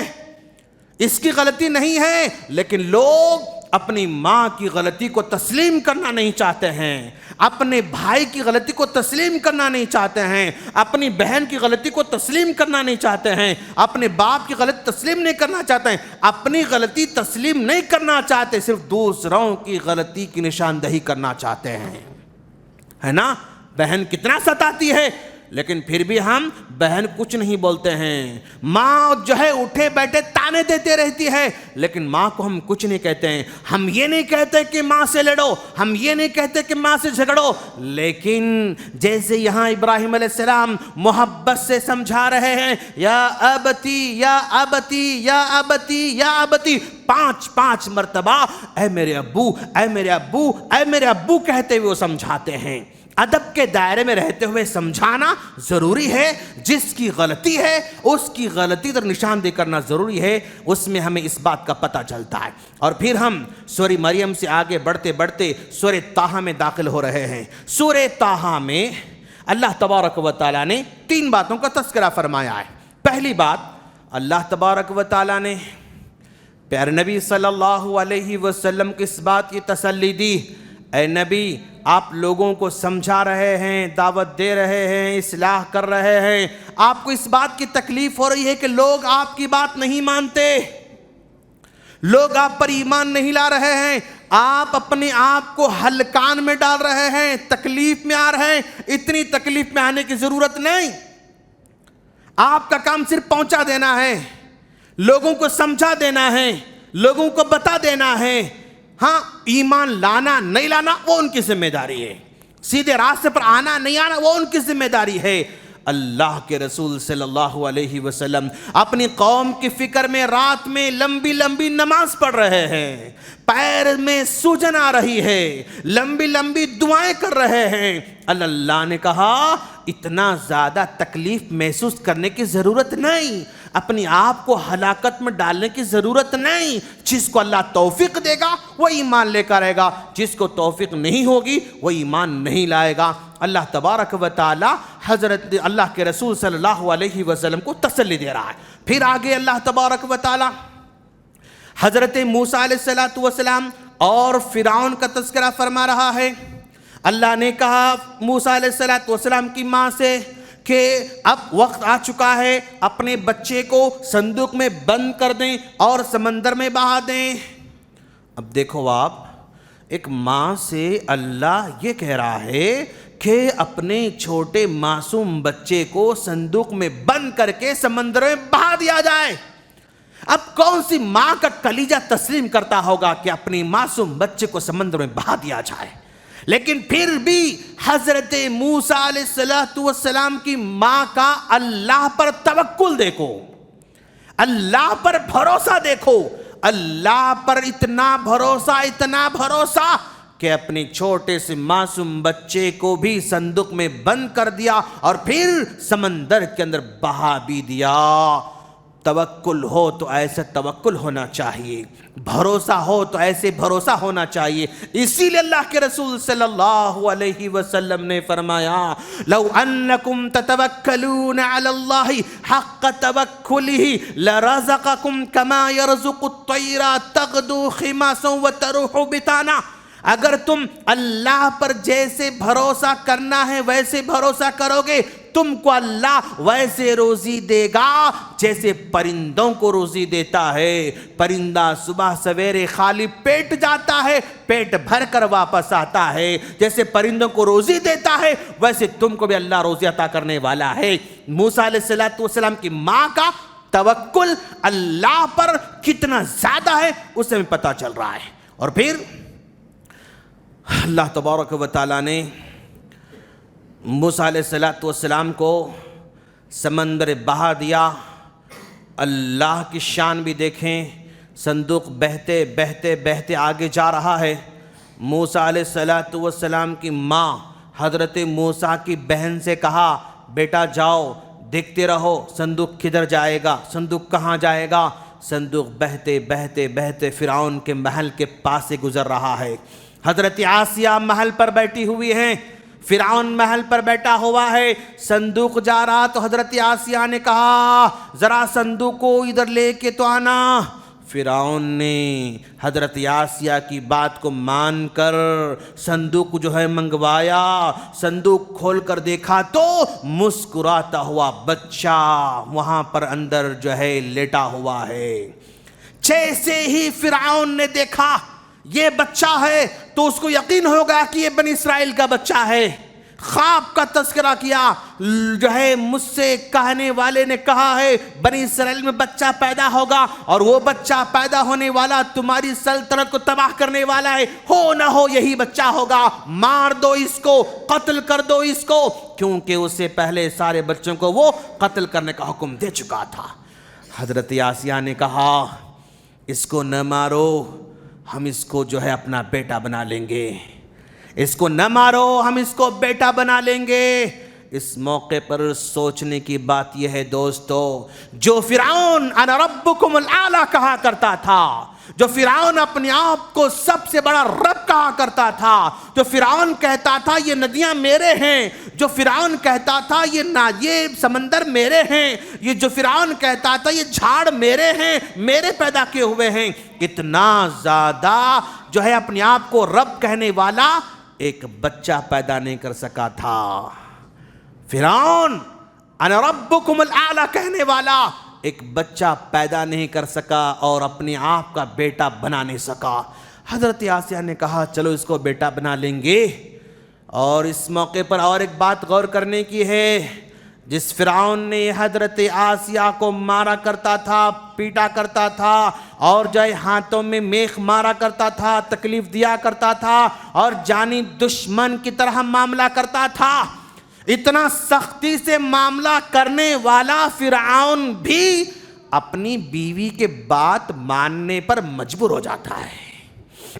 Speaker 1: اس کی غلطی نہیں ہے. لیکن لوگ اپنی ماں کی غلطی کو تسلیم کرنا نہیں چاہتے ہیں، اپنے بھائی کی غلطی کو تسلیم کرنا نہیں چاہتے ہیں، اپنی بہن کی غلطی کو تسلیم کرنا نہیں چاہتے ہیں، اپنے باپ کی غلطی تسلیم نہیں کرنا چاہتے ہیں، اپنی غلطی تسلیم نہیں کرنا چاہتے، صرف دوسروں کی غلطی کی نشاندہی کرنا چاہتے ہیں، ہے نا؟ بہن کتنا ستاتی ہے، لیکن پھر بھی ہم بہن کچھ نہیں بولتے ہیں۔ ماں جو ہے اٹھے بیٹھے تانے دیتے رہتی ہے، لیکن ماں کو ہم کچھ نہیں کہتے ہیں۔ ہم یہ نہیں کہتے کہ ماں سے لڑو، ہم یہ نہیں کہتے کہ ماں سے جھگڑو، لیکن جیسے یہاں ابراہیم علیہ السلام محبت سے سمجھا رہے ہیں، یا ابتی یا ابتی یا ابتی یا ابتی، 5 مرتبہ اے میرے ابو اے میرے ابو اے میرے ابو کہتے ہوئے وہ سمجھاتے ہیں۔ ادب کے دائرے میں رہتے ہوئے سمجھانا ضروری ہے، جس کی غلطی ہے اس کی غلطی پر نشاندہی کرنا ضروری ہے، اس میں ہمیں اس بات کا پتہ چلتا ہے۔ اور پھر ہم سورہ مریم سے آگے بڑھتے بڑھتے سورہ طٰہٰ میں داخل ہو رہے ہیں۔ سورہ طٰہٰ میں اللہ تبارک و تعالیٰ نے 3 باتوں کا تذکرہ فرمایا ہے۔ پہلی بات، اللہ تبارک و تعالیٰ نے پیارے نبی صلی اللہ علیہ وسلم کو اس بات کی تسلی دی، اے نبی آپ لوگوں کو سمجھا رہے ہیں، دعوت دے رہے ہیں، اصلاح کر رہے ہیں، آپ کو اس بات کی تکلیف ہو رہی ہے کہ لوگ آپ کی بات نہیں مانتے، لوگ آپ پر ایمان نہیں لا رہے ہیں، آپ اپنے آپ کو ہلکان میں ڈال رہے ہیں، تکلیف میں آ رہے ہیں۔ اتنی تکلیف میں آنے کی ضرورت نہیں، آپ کا کام صرف پہنچا دینا ہے، لوگوں کو سمجھا دینا ہے، لوگوں کو بتا دینا ہے۔ ہاں، ایمان لانا نہیں لانا وہ ان کی ذمہ داری ہے، سیدھے راستے پر آنا نہیں آنا وہ ان کی ذمہ داری ہے۔ اللہ کے رسول صلی اللہ علیہ وسلم اپنی قوم کی فکر میں رات میں لمبی لمبی نماز پڑھ رہے ہیں، پیر میں سوجن آ رہی ہے، لمبی لمبی دعائیں کر رہے ہیں۔ اللہ نے کہا اتنا زیادہ تکلیف محسوس کرنے کی ضرورت نہیں، اپنی آپ کو ہلاکت میں ڈالنے کی ضرورت نہیں۔ جس کو اللہ توفیق دے گا وہ ایمان لے کر آئے گا، جس کو توفیق نہیں ہوگی وہ ایمان نہیں لائے گا۔ اللہ تبارک و تعالی حضرت اللہ کے رسول صلی اللہ علیہ وسلم کو تسلی دے رہا ہے۔ پھر آگے اللہ تبارک و تعالی حضرت موسیٰ علیہ السلام اور فرعون کا تذکرہ فرما رہا ہے۔ اللہ نے کہا موسیٰ علیہ السلام کی ماں سے کہ اب وقت آ چکا ہے، اپنے بچے کو صندوق میں بند کر دیں اور سمندر میں بہا دیں۔ اب دیکھو آپ، ایک ماں سے اللہ یہ کہہ رہا ہے کہ اپنے چھوٹے معصوم بچے کو صندوق میں بند کر کے سمندر میں بہا دیا جائے۔ اب کون سی ماں کا کلیجہ تسلیم کرتا ہوگا کہ اپنی معصوم بچے کو سمندر میں بہا دیا جائے؟ لیکن پھر بھی حضرت موسیٰ علیہ السلام کی ماں کا اللہ پر توکل دیکھو، اللہ پر بھروسہ دیکھو، اللہ پر اتنا بھروسہ کہ اپنے چھوٹے سے معصوم بچے کو بھی صندوق میں بند کر دیا اور پھر سمندر کے اندر بہا بھی دیا۔ توکل ہو تو ایسا توکل ہونا چاہیے، بھروسہ ہو تو ایسے بھروسہ ہونا چاہیے۔ اسی لیے اللہ کے رسول صلی اللہ علیہ وسلم نے فرمایا لو انکم تتوکلون علی اللہ حق توکلہ لرزقکم کما یرزق الطیر تغدو خماسا وتروح بطانا۔ اگر تم اللہ پر جیسے بھروسہ کرنا ہے ویسے بھروسہ کرو گے، تم کو اللہ ویسے روزی دے گا جیسے پرندوں کو روزی دیتا ہے۔ پرندہ صبح سویرے خالی پیٹ جاتا ہے، پیٹ بھر کر واپس آتا ہے، جیسے پرندوں کو روزی دیتا ہے ویسے تم کو بھی اللہ روزی عطا کرنے والا ہے۔ موسیٰ علیہ السلام کی ماں کا توکل اللہ پر کتنا زیادہ ہے اسے ہمیں پتہ چل رہا ہے۔ اور پھر اللہ تبارک و تعالیٰ نے موسیٰ علیہ السلام کو سمندر بہا دیا۔ اللہ کی شان بھی دیکھیں، صندوق بہتے بہتے بہتے آگے جا رہا ہے۔ موسیٰ علیہ السلام کی ماں حضرت موسیٰ کی بہن سے کہا بیٹا جاؤ دیکھتے رہو صندوق کدھر جائے گا، صندوق کہاں جائے گا۔ صندوق بہتے بہتے بہتے فرعون کے محل کے پاس سے گزر رہا ہے۔ حضرت آسیہ محل پر بیٹھی ہوئی ہیں، فرعون محل پر بیٹھا ہوا ہے، صندوق جا رہا تو حضرت آسیہ نے کہا ذرا صندوق کو ادھر لے کے تو آنا۔ فرعون نے حضرت آسیہ کی بات کو مان کر صندوق جو ہے منگوایا، صندوق کھول کر دیکھا تو مسکراتا ہوا بچہ وہاں پر اندر جو ہے لیٹا ہوا ہے۔ جیسے ہی فرعون نے دیکھا یہ بچہ ہے تو اس کو یقین ہو گیا کہ یہ بنی اسرائیل کا بچہ ہے۔ خواب کا تذکرہ کیا، جو ہے مجھ سے کہنے والے نے کہا ہے بنی اسرائیل میں بچہ پیدا ہوگا اور وہ بچہ پیدا ہونے والا تمہاری سلطنت کو تباہ کرنے والا ہے، ہو نہ ہو یہی بچہ ہوگا، مار دو اس کو، قتل کر دو اس کو، کیونکہ اس سے پہلے سارے بچوں کو وہ قتل کرنے کا حکم دے چکا تھا۔ حضرت آسیہ نے کہا اس کو نہ مارو، ہم اس کو جو ہے اپنا بیٹا بنا لیں گے، اس کو نہ مارو، ہم اس کو بیٹا بنا لیں گے۔ اس موقع پر سوچنے کی بات یہ ہے دوستو، جو فرعون انا ربکم الاعلی کہا کرتا تھا، جو فرعون اپنے آپ کو سب سے بڑا رب کہا کرتا تھا، جو فرعون کہتا تھا یہ ندیاں میرے ہیں، جو فرعون کہتا تھا یہ سمندر میرے ہیں، یہ جو فرعون کہتا تھا یہ جھاڑ میرے ہیں، میرے پیدا کیے ہوئے ہیں، اتنا زیادہ جو ہے اپنے آپ کو رب کہنے والا ایک بچہ پیدا نہیں کر سکا تھا۔ فرعون انا ربکم الاعلی کہنے والا ایک بچہ پیدا نہیں کر سکا اور اپنے آپ کا بیٹا بنا نہیں سکا۔ حضرت آسیہ نے کہا چلو اس کو بیٹا بنا لیں گے۔ اور اس موقع پر اور ایک بات غور کرنے کی ہے، جس فرعون نے حضرت آسیہ کو مارا کرتا تھا، پیٹا کرتا تھا اور جو ہاتھوں میں میخ مارا کرتا تھا، تکلیف دیا کرتا تھا اور جانی دشمن کی طرح معاملہ کرتا تھا، اتنا سختی سے معاملہ کرنے والا فرعون بھی اپنی بیوی کے بات ماننے پر مجبور ہو جاتا ہے،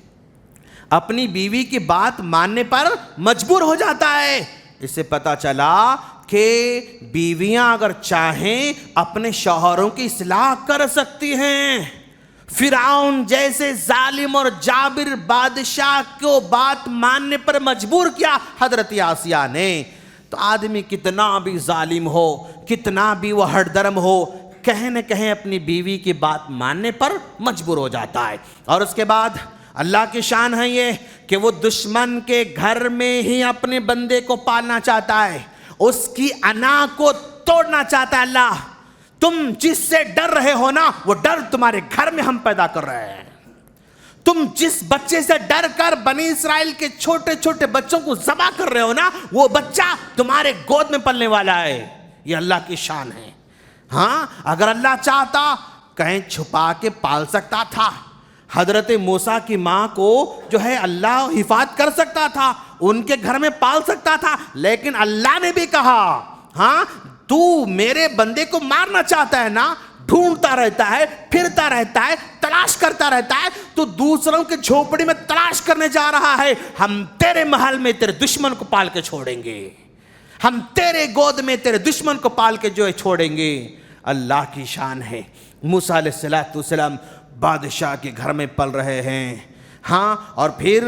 Speaker 1: اپنی بیوی کی بات ماننے پر مجبور ہو جاتا ہے۔ اس سے پتہ چلا کہ بیویاں اگر چاہیں اپنے شوہروں کی اصلاح کر سکتی ہیں۔ فرعون جیسے ظالم اور جابر بادشاہ کو بات ماننے پر مجبور کیا حضرت آسیہ نے، تو آدمی کتنا بھی ظالم ہو، کتنا بھی وہ ہٹ درم ہو، کہیں نہ کہیں اپنی بیوی کی بات ماننے پر مجبور ہو جاتا ہے۔ اور اس کے بعد اللہ کی شان ہے یہ کہ وہ دشمن کے گھر میں ہی اپنے بندے کو پالنا چاہتا ہے، اس کی انا کو توڑنا چاہتا ہے۔ اللہ تم جس سے ڈر رہے ہو نا وہ ڈر تمہارے گھر میں ہم پیدا کر رہے ہیں، تم جس بچے سے ڈر کر بنی اسرائیل کے چھوٹے چھوٹے بچوں کو ذبح کر رہے ہو نا وہ بچہ تمہارے گود میں پلنے والا ہے۔ یہ اللہ کی شان ہے۔ ہاں اگر اللہ چاہتا کہیں چھپا کے پال سکتا تھا، حضرت موسیٰ کی ماں کو جو ہے اللہ حفاظت کر سکتا تھا، ان کے گھر میں پال سکتا تھا، لیکن اللہ نے بھی کہا ہاں تو میرے بندے کو مارنا چاہتا ہے نا، ڈھونڈتا رہتا ہے، پھرتا رہتا ہے، تلاش کرتا رہتا ہے، تو دوسروں کے جھوپڑی میں تلاش کرنے جا رہا ہے، ہم تیرے محل میں تیرے دشمن کو پال کے چھوڑیں گے، ہم تیرے گود میں تیرے دشمن کو پال کے جو ہے چھوڑیں گے۔ اللہ کی شان ہے۔ موسیٰ علیہ السلام بادشاہ کے گھر میں پل رہے ہیں، ہاں، اور پھر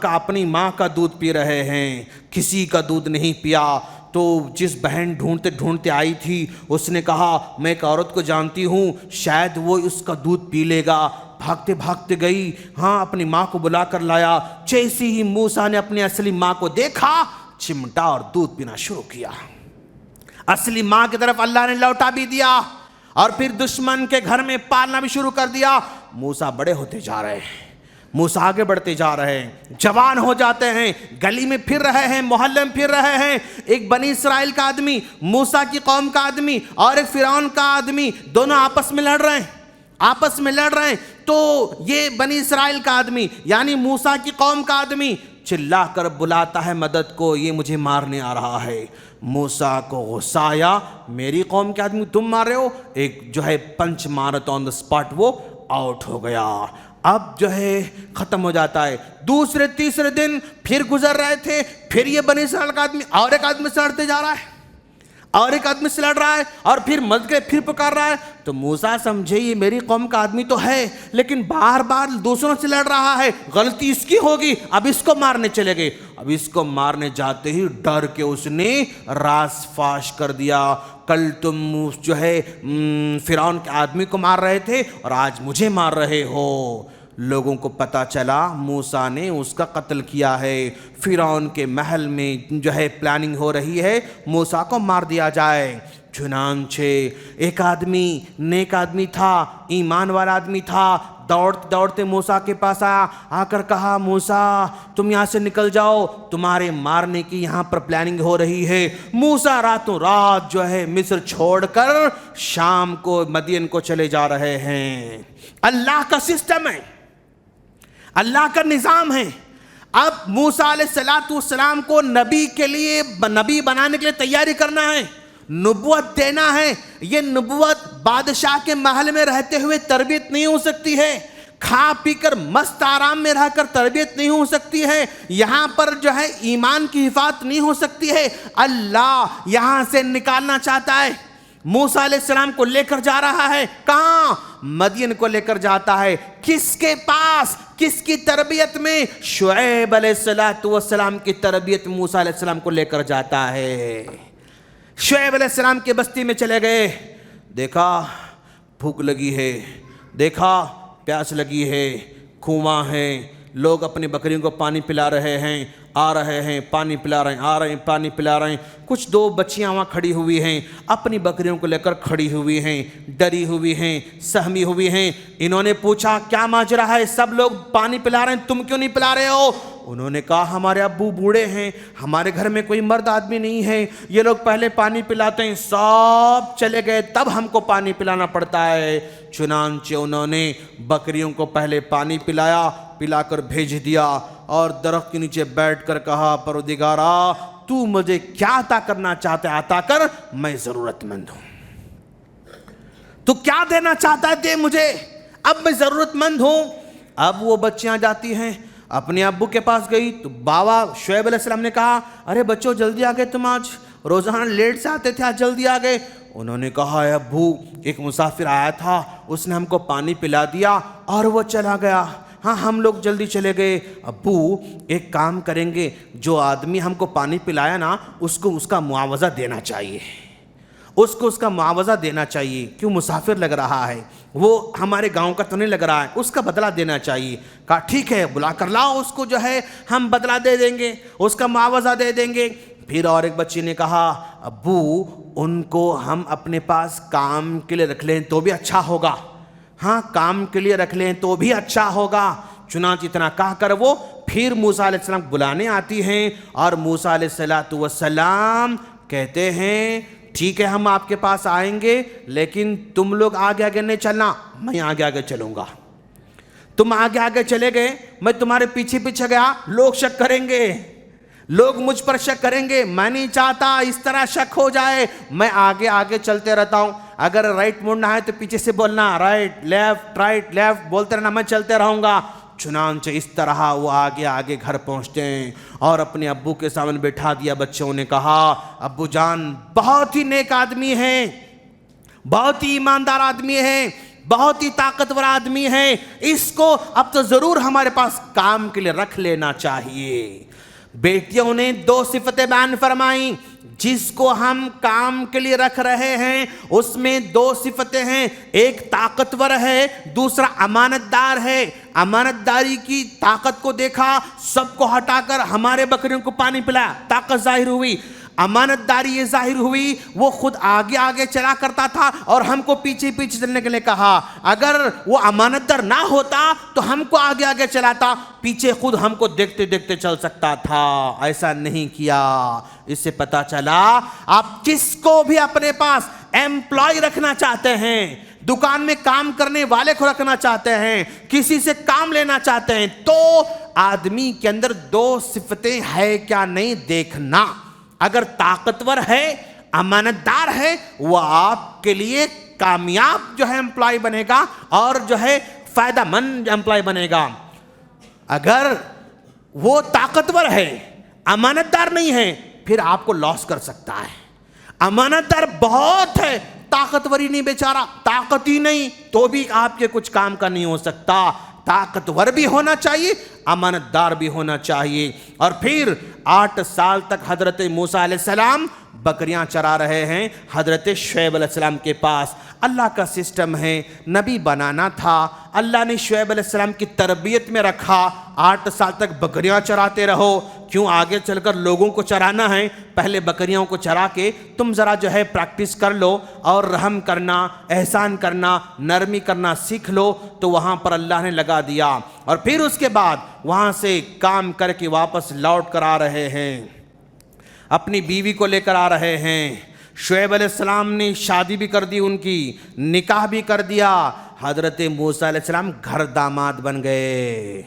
Speaker 1: اپنی ماں کا دودھ پی رہے ہیں، کسی کا دودھ نہیں پیا۔ تو جس بہن ڈھونڈتے ڈھونڈتے آئی تھی اس نے کہا میں ایک عورت کو جانتی ہوں، شاید وہ اس کا دودھ پی لے گا۔ بھاگتے بھاگتے گئی، ہاں، اپنی ماں کو بلا کر لایا۔ جیسے ہی موسیٰ نے اپنی اصلی ماں کو دیکھا چمٹا اور دودھ پینا شروع کیا۔ اصلی ماں کی طرف اللہ نے لوٹا بھی دیا اور پھر دشمن کے گھر میں پالنا بھی شروع کر دیا۔ موسیٰ بڑے ہوتے جا رہے ہیں، موسیٰ آگے بڑھتے جا رہے ہیں، جوان ہو جاتے ہیں، گلی میں پھر رہے ہیں، محلے میں پھر رہے ہیں۔ ایک بنی اسرائیل کا آدمی، موسیٰ کی قوم کا آدمی اور ایک فرعون کا آدمی، دونوں آپس میں لڑ رہے ہیں، تو یہ بنی اسرائیل کا آدمی یعنی موسیٰ کی قوم کا آدمی چلا کر بلاتا ہے مدد کو، یہ مجھے مارنے آ رہا ہے۔ موسیٰ کو غصہ آیا، میری قوم کے آدمی تم مار رہے ہو، ایک جو ہے پنچ مارت آن دا اسپاٹ، وہ آؤٹ ہو گیا۔ اب جو ہے ختم ہو جاتا ہے۔ دوسرے تیسرے دن پھر گزر رہے تھے، پھر یہ بنی اسرائیل کا آدمی اور ایک آدمی سے لڑتے جا رہا ہے، اور ایک آدمی سے لڑ رہا ہے، اور پھر مر گئے، پھر پکار رہا ہے۔ تو موسیٰ سمجھے یہ میری قوم کا آدمی تو ہے لیکن بار بار دوسروں سے لڑ رہا ہے، غلطی اس کی ہوگی، اب اس کو مارنے چلے گئے۔ اب اس کو مارنے جاتے ہی ڈر کے اس نے راز فاش کر دیا، کل تم جو ہے فرعون کے آدمی کو مار رہے تھے اور آج مجھے مار رہے ہو۔ لوگوں کو پتہ چلا موسیٰ نے اس کا قتل کیا ہے، فرعون کے محل میں جو ہے پلاننگ ہو رہی ہے موسیٰ کو مار دیا جائے۔ چنانچہ ایک آدمی نیک آدمی تھا، ایمان والا آدمی تھا، دوڑتے دوڑتے موسیٰ کے پاس آیا، آ کر کہا موسیٰ تم یہاں سے نکل جاؤ، تمہارے مارنے کی یہاں پر پلاننگ ہو رہی ہے۔ موسیٰ راتوں رات جو ہے مصر چھوڑ کر شام کو مدین کو چلے جا رہے ہیں۔ اللہ کا سسٹم ہے، اللہ کا نظام ہے۔ اب موسیٰ علیہ السلام کو نبی کے لیے نبی بنانے کے لیے تیاری کرنا ہے، نبوت دینا ہے۔ یہ نبوت بادشاہ کے محل میں رہتے ہوئے تربیت نہیں ہو سکتی ہے، کھا پی کر مست آرام میں رہ کر تربیت نہیں ہو سکتی ہے، یہاں پر جو ہے ایمان کی حفاظت نہیں ہو سکتی ہے۔ اللہ یہاں سے نکالنا چاہتا ہے، موسیٰ علیہ السلام کو لے کر جا رہا ہے۔ کہاں؟ مدین کو لے کر جاتا ہے۔ کس کے پاس؟ کس کی تربیت میں؟ شعیب علیہ السلام کی تربیت موسیٰ علیہ السلام کو لے کر جاتا ہے۔ شعیب علیہ السلام کی بستی میں چلے گئے، دیکھا بھوک لگی ہے، دیکھا پیاس لگی ہے، کنواں ہے، لوگ اپنی بکریوں کو پانی پلا رہے ہیں، آ رہے ہیں پانی پلا رہے ہیں، آ رہے ہیں پانی پلا رہے ہیں۔ کچھ دو بچیاں وہاں کھڑی ہوئی ہیں، اپنی بکریوں کو لے کر کھڑی ہوئی ہیں، ڈری ہوئی ہیں، سہمی ہوئی ہیں۔ انہوں نے پوچھا کیا ماجرا ہے، سب لوگ پانی پلا رہے ہیں تم کیوں نہیں پلا رہے ہو؟ انہوں نے کہا ہمارے ابو بوڑھے ہیں، ہمارے گھر میں کوئی مرد آدمی نہیں ہے، یہ لوگ پہلے پانی پلاتے ہیں، سب چلے گئے تب ہم کو پانی پلانا پڑتا ہے۔ چنانچہ انہوں نے بکریوں کو پہلے پانی پلایا، پلا کر بھیج دیا اور درخت کے نیچے بیٹھ کر کہا پروردگارا تو مجھے کیا عطا کرنا چاہتا ہے عطا کر، میں ضرورت مند ہوں، تو کیا دینا چاہتا ہے دے مجھے، اب میں ضرورت مند ہوں۔ اب وہ بچیاں جاتی ہیں، اپنے ابو کے پاس گئی تو بابا شعیب علیہ السلام نے کہا ارے بچوں جلدی آ گئے تم، آج روزانہ لیٹ سے آتے تھے آج جلدی آ گئے۔ انہوں نے کہا اے ابو ایک مسافر آیا تھا، اس نے ہم کو پانی پلا دیا اور وہ چلا گیا، ہاں ہم لوگ جلدی چلے گئے۔ ابو ایک کام کریں گے، جو آدمی ہم کو پانی پلایا نا اس کو اس کا معاوضہ دینا چاہیے، اس کو اس کا معاوضہ دینا چاہیے، کیوں مسافر لگ رہا ہے، وہ ہمارے گاؤں کا تو نہیں لگ رہا ہے، اس کا بدلہ دینا چاہیے۔ کہا ٹھیک ہے بلا کر لاؤ اس کو، جو ہے ہم بدلہ دے دیں گے، اس کا معاوضہ دے دیں گے۔ پھر اور ایک بچی نے کہا ابو ان کو ہم اپنے پاس کام کے لیے رکھ لیں تو بھی اچھا ہوگا، ہاں کام کے لیے رکھ لیں تو بھی اچھا ہوگا۔ چنانچہ اتنا کہہ کر وہ پھر موسیٰ علیہ السلام بلانے آتی ہیں اور موسیٰ علیہ السلام کہتے ہیں ٹھیک ہے ہم آپ کے پاس آئیں گے لیکن تم لوگ آگے آگے نہیں چلنا، میں آگے آگے چلوں گا۔ تم آگے آگے چلے گئے، میں تمہارے پیچھے پیچھے گیا، لوگ شک کریں گے، لوگ مجھ پر شک کریں گے، میں نہیں چاہتا اس طرح شک ہو جائے، میں آگے آگے چلتے رہتا ہوں، اگر رائٹ مڑنا ہے تو پیچھے سے بولنا رائٹ لیفٹ بولتے رہنا، میں چلتے رہوں گا۔ چنانچہ اس طرح وہ آگے آگے گھر پہنچتے ہیں اور اپنے ابو کے سامنے بٹھا دیا۔ بچوں نے کہا ابو جان بہت ہی نیک آدمی ہیں، بہت ہی ایماندار آدمی ہیں، بہت ہی طاقتور آدمی ہیں، اس کو اب تو ضرور ہمارے پاس کام کے لیے رکھ لینا چاہیے۔ بیٹیوں نے دو صفتیں بیان فرمائیں، جس کو ہم کام کے لیے رکھ رہے ہیں اس میں دو صفتیں ہیں، ایک طاقتور ہے، دوسرا امانت دار ہے۔ امانت داری کی طاقت کو دیکھا، سب کو ہٹا کر ہمارے بکریوں کو پانی پلایا، طاقت ظاہر ہوئی۔ امانت داری یہ ظاہر ہوئی، وہ خود آگے آگے چلا کرتا تھا اور ہم کو پیچھے پیچھے چلنے کے لیے کہا۔ اگر وہ امانت دار نہ ہوتا تو ہم کو آگے آگے چلاتا، پیچھے خود ہم کو دیکھتے دیکھتے چل سکتا تھا، ایسا نہیں کیا۔ اس سے پتا چلا آپ جس کو بھی اپنے پاس ایمپلائی رکھنا چاہتے ہیں، دکان میں کام کرنے والے کو رکھنا چاہتے ہیں، کسی سے کام لینا چاہتے ہیں، تو آدمی کے اندر دو صفتیں ہے کیا نہیں دیکھنا۔ اگر طاقتور ہے، امانت دار ہے، وہ آپ کے لیے کامیاب جو ہے امپلائی بنے گا اور جو ہے فائدہ مند امپلائی بنے گا۔ اگر وہ طاقتور ہے، امانت دار نہیں ہے، پھر آپ کو لاس کر سکتا ہے۔ امانت دار بہت ہے، طاقتور ہی نہیں بیچارہ، طاقت ہی نہیں تو بھی آپ کے کچھ کام کا نہیں ہو سکتا۔ طاقتور بھی ہونا چاہیے، امانت دار بھی ہونا چاہیے۔ اور پھر 8 سال تک حضرت موسیٰ علیہ السلام بکریاں چرا رہے ہیں حضرت شعیب علیہ السلام کے پاس۔ اللہ کا سسٹم ہے، نبی بنانا تھا، اللہ نے شعیب علیہ السلام کی تربیت میں رکھا، 8 سال تک بکریاں چراتے رہو، کیوں آگے چل کر لوگوں کو چرانا ہے، پہلے بکریوں کو چرا کے تم ذرا جو ہے پریکٹس کر لو اور رحم کرنا، احسان کرنا، نرمی کرنا سیکھ لو۔ تو وہاں پر اللہ نے لگا دیا، اور پھر اس کے بعد وہاں سے کام کر کے واپس لوٹ کر آ رہے ہیں، اپنی بیوی کو لے کر آ رہے ہیں۔ شعیب علیہ السلام نے شادی بھی کر دی، ان کی نکاح بھی کر دیا، حضرت موسیٰ علیہ السلام گھر داماد بن گئے۔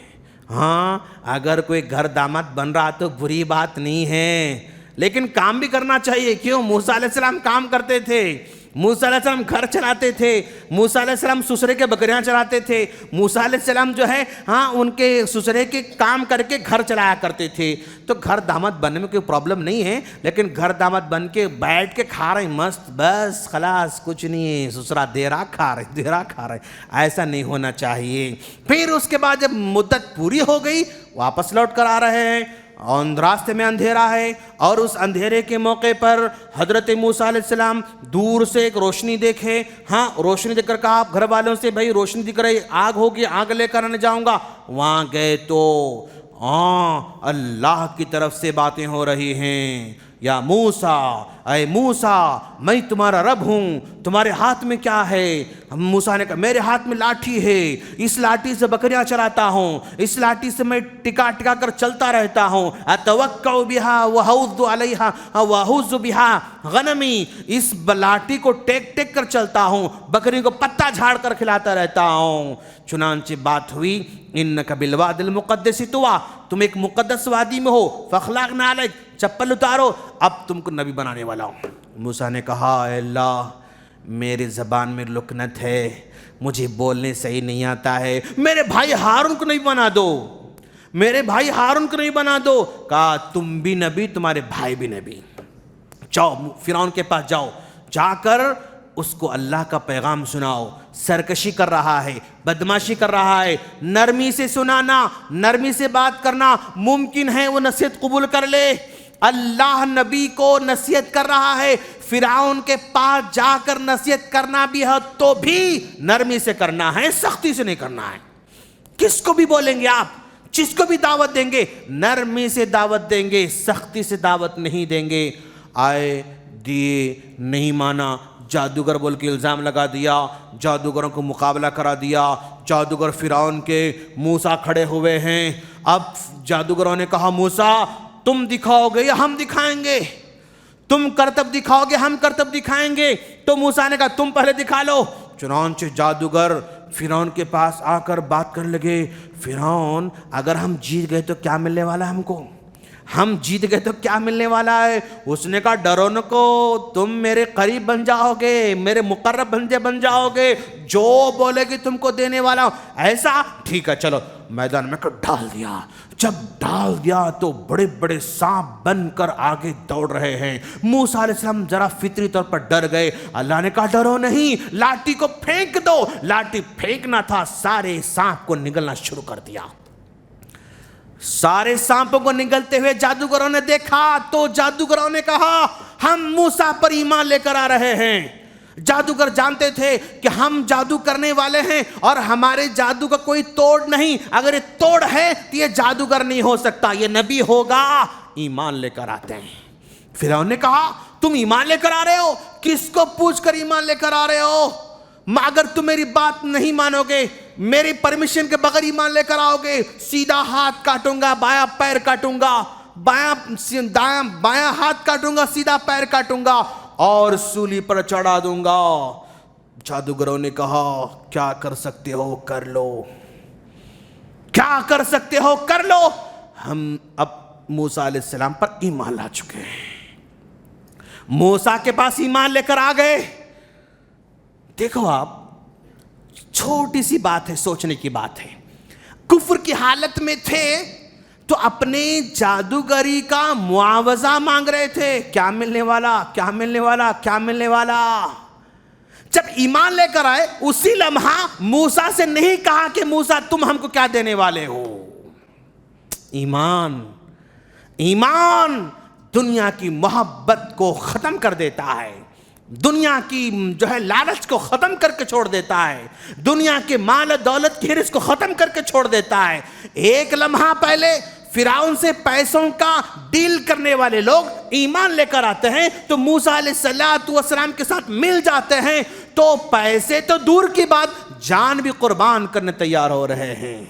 Speaker 1: ہاں، اگر کوئی گھر داماد بن رہا تو بری بات نہیں ہے، لیکن کام بھی کرنا چاہیے۔ کیوں؟ موسیٰ علیہ السلام کام کرتے تھے، موسیٰ علیہ السلام گھر چلاتے تھے، موسیٰ علیہ السلام سسرے کے بکریاں چلاتے تھے، موسیٰ علیہ السلام جو ہے ان کے سسرے کے کام کر کے گھر چلایا کرتے تھے۔ تو گھر داماد بننے میں کوئی پرابلم نہیں ہے، لیکن گھر داماد بن کے بیٹھ کے کھا رہے ہیں مست، بس خلاص کچھ نہیں ہے، سسرا دیرا کھا رہے، ایسا نہیں ہونا چاہیے۔ پھر اس کے بعد جب مدت پوری ہو گئی، واپس لوٹ کر آ رہے ہیں، اور راستے میں اندھیرا ہے، اور اس اندھیرے کے موقع پر حضرت موسیٰ علیہ السلام دور سے ایک روشنی دیکھے۔ ہاں، روشنی دیکھ کر کہا گھر والوں سے، بھائی روشنی دکھ رہی، آگ ہوگی، آگ لے کر آنے جاؤں گا۔ وہاں گئے تو اللہ کی طرف سے باتیں ہو رہی ہیں، یا موسیٰ، اے موسیٰ، میں تمہارا رب ہوں، تمہارے ہاتھ میں کیا ہے؟ موسیٰ نے کہا میرے ہاتھ میں لاٹھی ہے، اس لاٹھی سے بکریاں چراتا ہوں، اس لاٹھی سے میں ٹکا ٹکا کر چلتا رہتا ہوں، اتوکع بہا وحوض علیہا وحوض بہا غنمی، اس لاٹھی کو ٹیک ٹیک کر چلتا ہوں، بکری کو پتا جھاڑ کر کھلاتا رہتا ہوں۔ چنانچہ بات ہوئی، انک بالواد المقدس طویٰ، تم ایک مقدس وادی میں ہو، فاخلعنا علیک، چپل اتارو، اب تم کو نبی بنانے والا ہوں۔ موسیٰ نے کہا اے اللہ، میرے زبان میں لکنت ہے، مجھے بولنے صحیح نہیں آتا ہے، میرے بھائی ہارون کو نہیں بنا دو، میرے بھائی ہارون کو نہیں بنا دو۔ کہا تم بھی نبی، تمہارے بھائی بھی نبی، جاؤ فرعون کے پاس جاؤ، جا کر اس کو اللہ کا پیغام سناؤ۔ سرکشی کر رہا ہے، بدماشی کر رہا ہے، نرمی سے سنانا، نرمی سے بات کرنا، ممکن ہے وہ نصیحت قبول کر لے۔ اللہ نبی کو نصیحت کر رہا ہے، فرعون کے پاس جا کر نصیحت کرنا بھی ہے تو بھی نرمی سے کرنا ہے، سختی سے نہیں کرنا ہے۔ کس کو بھی بولیں گے آپ، جس کو بھی دعوت دیں گے، نرمی سے دعوت دیں گے، سختی سے دعوت نہیں دیں گے۔ آئے دیے، نہیں مانا، جادوگر بول کے الزام لگا دیا، جادوگروں کو مقابلہ کرا دیا، جادوگر فرعون کے موسیٰ کھڑے ہوئے ہیں۔ اب جادوگروں نے کہا موسیٰ تم دکھاؤ گے یا ہم دکھائیں گے؟ تم کرتب دکھاؤ گے، ہم کرتب دکھائیں گے؟ تو موسیٰ نے کہا تم پہلے دکھا لو۔ چنانچہ جادوگر فرعون کے پاس آ کر بات کرنے لگے، فرعون اگر ہم جیت گئے تو کیا ملنے والا ہے ہم کو؟ ہم جیت گئے تو کیا ملنے والا ہے؟ اس نے کہا ڈرو نہ کو، تم میرے قریب بن جاؤ گے، میرے مقرب بندے بن جاؤ گے، جو بولے گی تم کو دینے والا ہوں۔ ایسا ٹھیک ہے، چلو میدان میں ڈال دیا۔ جب ڈال دیا تو بڑے بڑے سانپ بن کر آگے دوڑ رہے ہیں۔ موسیٰ علیہ السلام ذرا فطری طور پر ڈر گئے۔ اللہ نے کہا ڈرو نہیں، لاٹھی کو پھینک دو۔ لاٹھی پھینکنا تھا، سارے سانپ کو نگلنا شروع کر دیا۔ سارے سانپوں کو نگلتے ہوئے جادوگروں نے دیکھا تو جادوگروں نے کہا ہم موسیٰ پر ایمان لے کر آ رہے ہیں۔ جادوگر جانتے تھے کہ ہم جادو کرنے والے ہیں اور ہمارے جادو کا کوئی توڑ نہیں، اگر یہ توڑ ہے تو یہ جادوگر نہیں ہو سکتا، یہ نبی ہوگا۔ ایمان لے کر آتے ہیں۔ فرعون نے کہا تم ایمان لے کر آ رہے ہو؟ کس کو پوچھ کر ایمان لے کر آ رہے ہو؟ اگر تم میری بات نہیں مانو گے، میری پرمیشن کے بغیر ایمان لے کر آؤ گے، سیدھا ہاتھ کاٹوں گا، بایاں پیر کاٹوں گا، بایاں ہاتھ کاٹوں گا، سیدھا پیر کاٹوں گا اور سولی پر چڑھا دوں گا۔ جادوگروں نے کہا کیا کر سکتے ہو کر لو، کیا کر سکتے ہو کر لو۔ ہم اب موسیٰ علیہ السلام پر ایمان لا چکے ہیں، موسیٰ کے پاس ایمان لے کر آ گئے۔ دیکھو آپ، چھوٹی سی بات ہے، سوچنے کی بات ہے۔ کفر کی حالت میں تھے تو اپنے جادوگری کا معاوضہ مانگ رہے تھے، کیا ملنے والا، کیا ملنے والا، کیا ملنے والا۔ جب ایمان لے کر آئے اسی لمحہ موسیٰ سے نہیں کہا کہ موسیٰ تم ہم کو کیا دینے والے ہو۔ ایمان، ایمان دنیا کی محبت کو ختم کر دیتا ہے، دنیا کی لالچ کو ختم کر کے چھوڑ دیتا ہے، دنیا کے مال و دولت کی حرص کو ختم کر کے چھوڑ دیتا ہے۔ ایک لمحہ پہلے فرعون سے پیسوں کا ڈیل کرنے والے لوگ ایمان لے کر آتے ہیں تو موسیٰ علیہ السلام کے ساتھ مل جاتے ہیں، تو پیسے تو دور کی بات، جان بھی قربان کرنے تیار ہو رہے ہیں،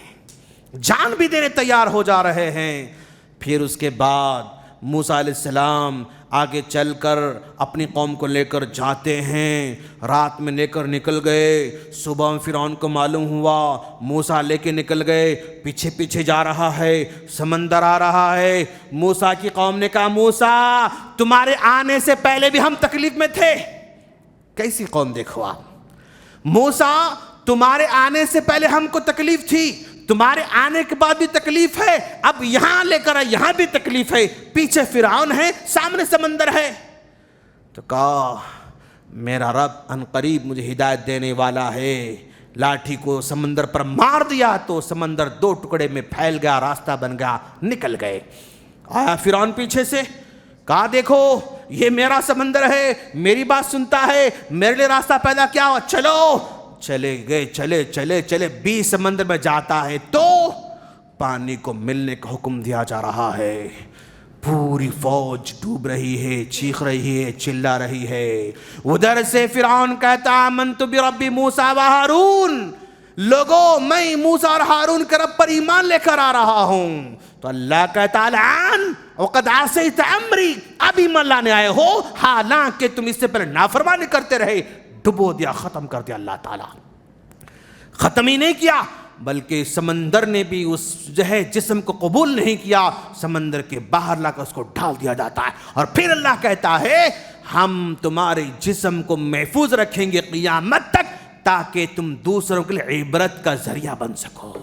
Speaker 1: جان بھی دینے تیار ہو جا رہے ہیں۔ پھر اس کے بعد موسیٰ علیہ السلام آگے چل کر اپنی قوم کو لے کر جاتے ہیں، رات میں لے کر نکل گئے، صبح فرعون کو معلوم ہوا، موسیٰ لے کے نکل گئے، پیچھے پیچھے جا رہا ہے، سمندر آ رہا ہے۔ موسیٰ کی قوم نے کہا موسیٰ تمہارے آنے سے پہلے بھی ہم تکلیف میں تھے۔ کیسی قوم دیکھو آپ، موسیٰ تمہارے آنے سے پہلے ہم کو تکلیف تھی، تمہارے آنے کے بعد بھی تکلیف ہے، اب یہاں لے کر یہاں بھی تکلیف ہے، پیچھے فرعون ہے، سامنے سمندر ہے۔ تو کہا میرا رب ان قریب مجھے ہدایت دینے والا ہے۔ لاٹھی کو سمندر پر مار دیا تو سمندر دو ٹکڑے میں پھیل گیا، راستہ بن گیا، نکل گئے۔ آیا فرعون پیچھے سے، کہا دیکھو یہ میرا سمندر ہے، میری بات سنتا ہے، میرے لیے راستہ پیدا کیا ہوا، چلو۔ چلے گئے، چلے 20 سمندر میں جاتا ہے تو پانی کو ملنے کا حکم دیا جا رہا ہے۔ پوری فوج ڈوب رہی ہے، چیخ رہی ہے، چلا رہی ہے۔ ادھر سے فرعون کہتا آمنت برب موسیٰ و ہارون، لوگوں میں موسیٰ اور ہارون کے رب پر ایمان لے کر آ رہا ہوں۔ تو اللہ کہتا الآن وقد عصیت امری، اب ایمان لانے آئے ہو حالانکہ تم اس سے پہلے نافرمانی کرتے رہے۔ ڈبو دیا، ختم کر دیا اللہ تعالیٰ۔ ختم ہی نہیں کیا بلکہ سمندر نے بھی اس جسم کو قبول نہیں کیا، سمندر کے باہر لا کر اس کو ڈال دیا جاتا ہے۔ اور پھر اللہ کہتا ہے ہم تمہارے جسم کو محفوظ رکھیں گے قیامت تک تاکہ تم دوسروں کے لیے عبرت کا ذریعہ بن سکو،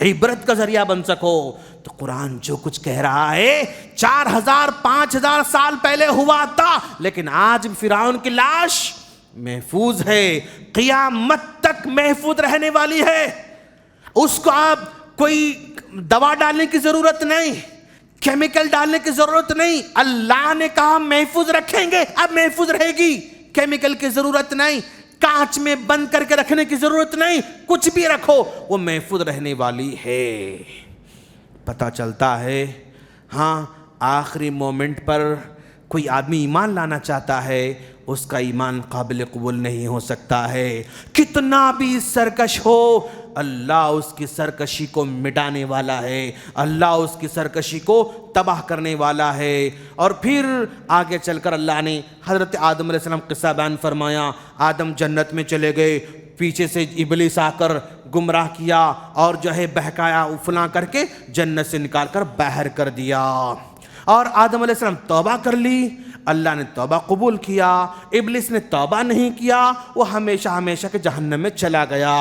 Speaker 1: عبرت کا ذریعہ بن سکو۔ تو قرآن جو کچھ کہہ رہا ہے 4000 5000 سال پہلے ہوا تھا، لیکن آج فرعون کی لاش محفوظ ہے، قیامت تک محفوظ رہنے والی ہے۔ اس کو آپ کوئی دوا ڈالنے کی ضرورت نہیں، کیمیکل ڈالنے کی ضرورت نہیں، اللہ نے کہا محفوظ رکھیں گے، اب محفوظ رہے گی، کیمیکل کی ضرورت نہیں، کانچ میں بند کر کے رکھنے کی ضرورت نہیں، کچھ بھی رکھو وہ محفوظ رہنے والی ہے۔ پتہ چلتا ہے ہاں آخری مومنٹ پر کوئی آدمی ایمان لانا چاہتا ہے، اس کا ایمان قابل قبول نہیں ہو سکتا ہے، کتنا بھی سرکش ہو، اللہ اس کی سرکشی کو مٹانے والا ہے، اللہ اس کی سرکشی کو تباہ کرنے والا ہے۔ اور پھر آگے چل کر اللہ نے حضرت آدم علیہ السلام قصہ بیان فرمایا، آدم جنت میں چلے گئے، پیچھے سے ابلیس آ کر گمراہ کیا اور بہکایا فلاں کر کے جنت سے نکال کر باہر کر دیا، اور آدم علیہ السلام توبہ کر لی، اللہ نے توبہ قبول کیا، ابلیس نے توبہ نہیں کیا، وہ ہمیشہ ہمیشہ کے جہنم میں چلا گیا۔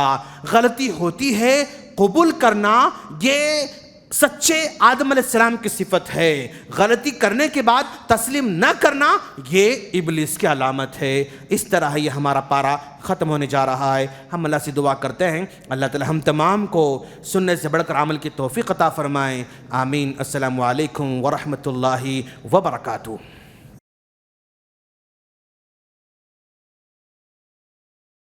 Speaker 1: غلطی ہوتی ہے، قبول کرنا یہ سچے آدم علیہ السلام کی صفت ہے، غلطی کرنے کے بعد تسلیم نہ کرنا یہ ابلیس کی علامت ہے۔ اس طرح یہ ہمارا پارہ ختم ہونے جا رہا ہے۔ ہم اللہ سے دعا کرتے ہیں اللہ تعالی ہم تمام کو سننے سے بڑھ کر عمل کی توفیق عطا فرمائیں، آمین۔ السلام علیکم ورحمۃ اللہ وبرکاتہ۔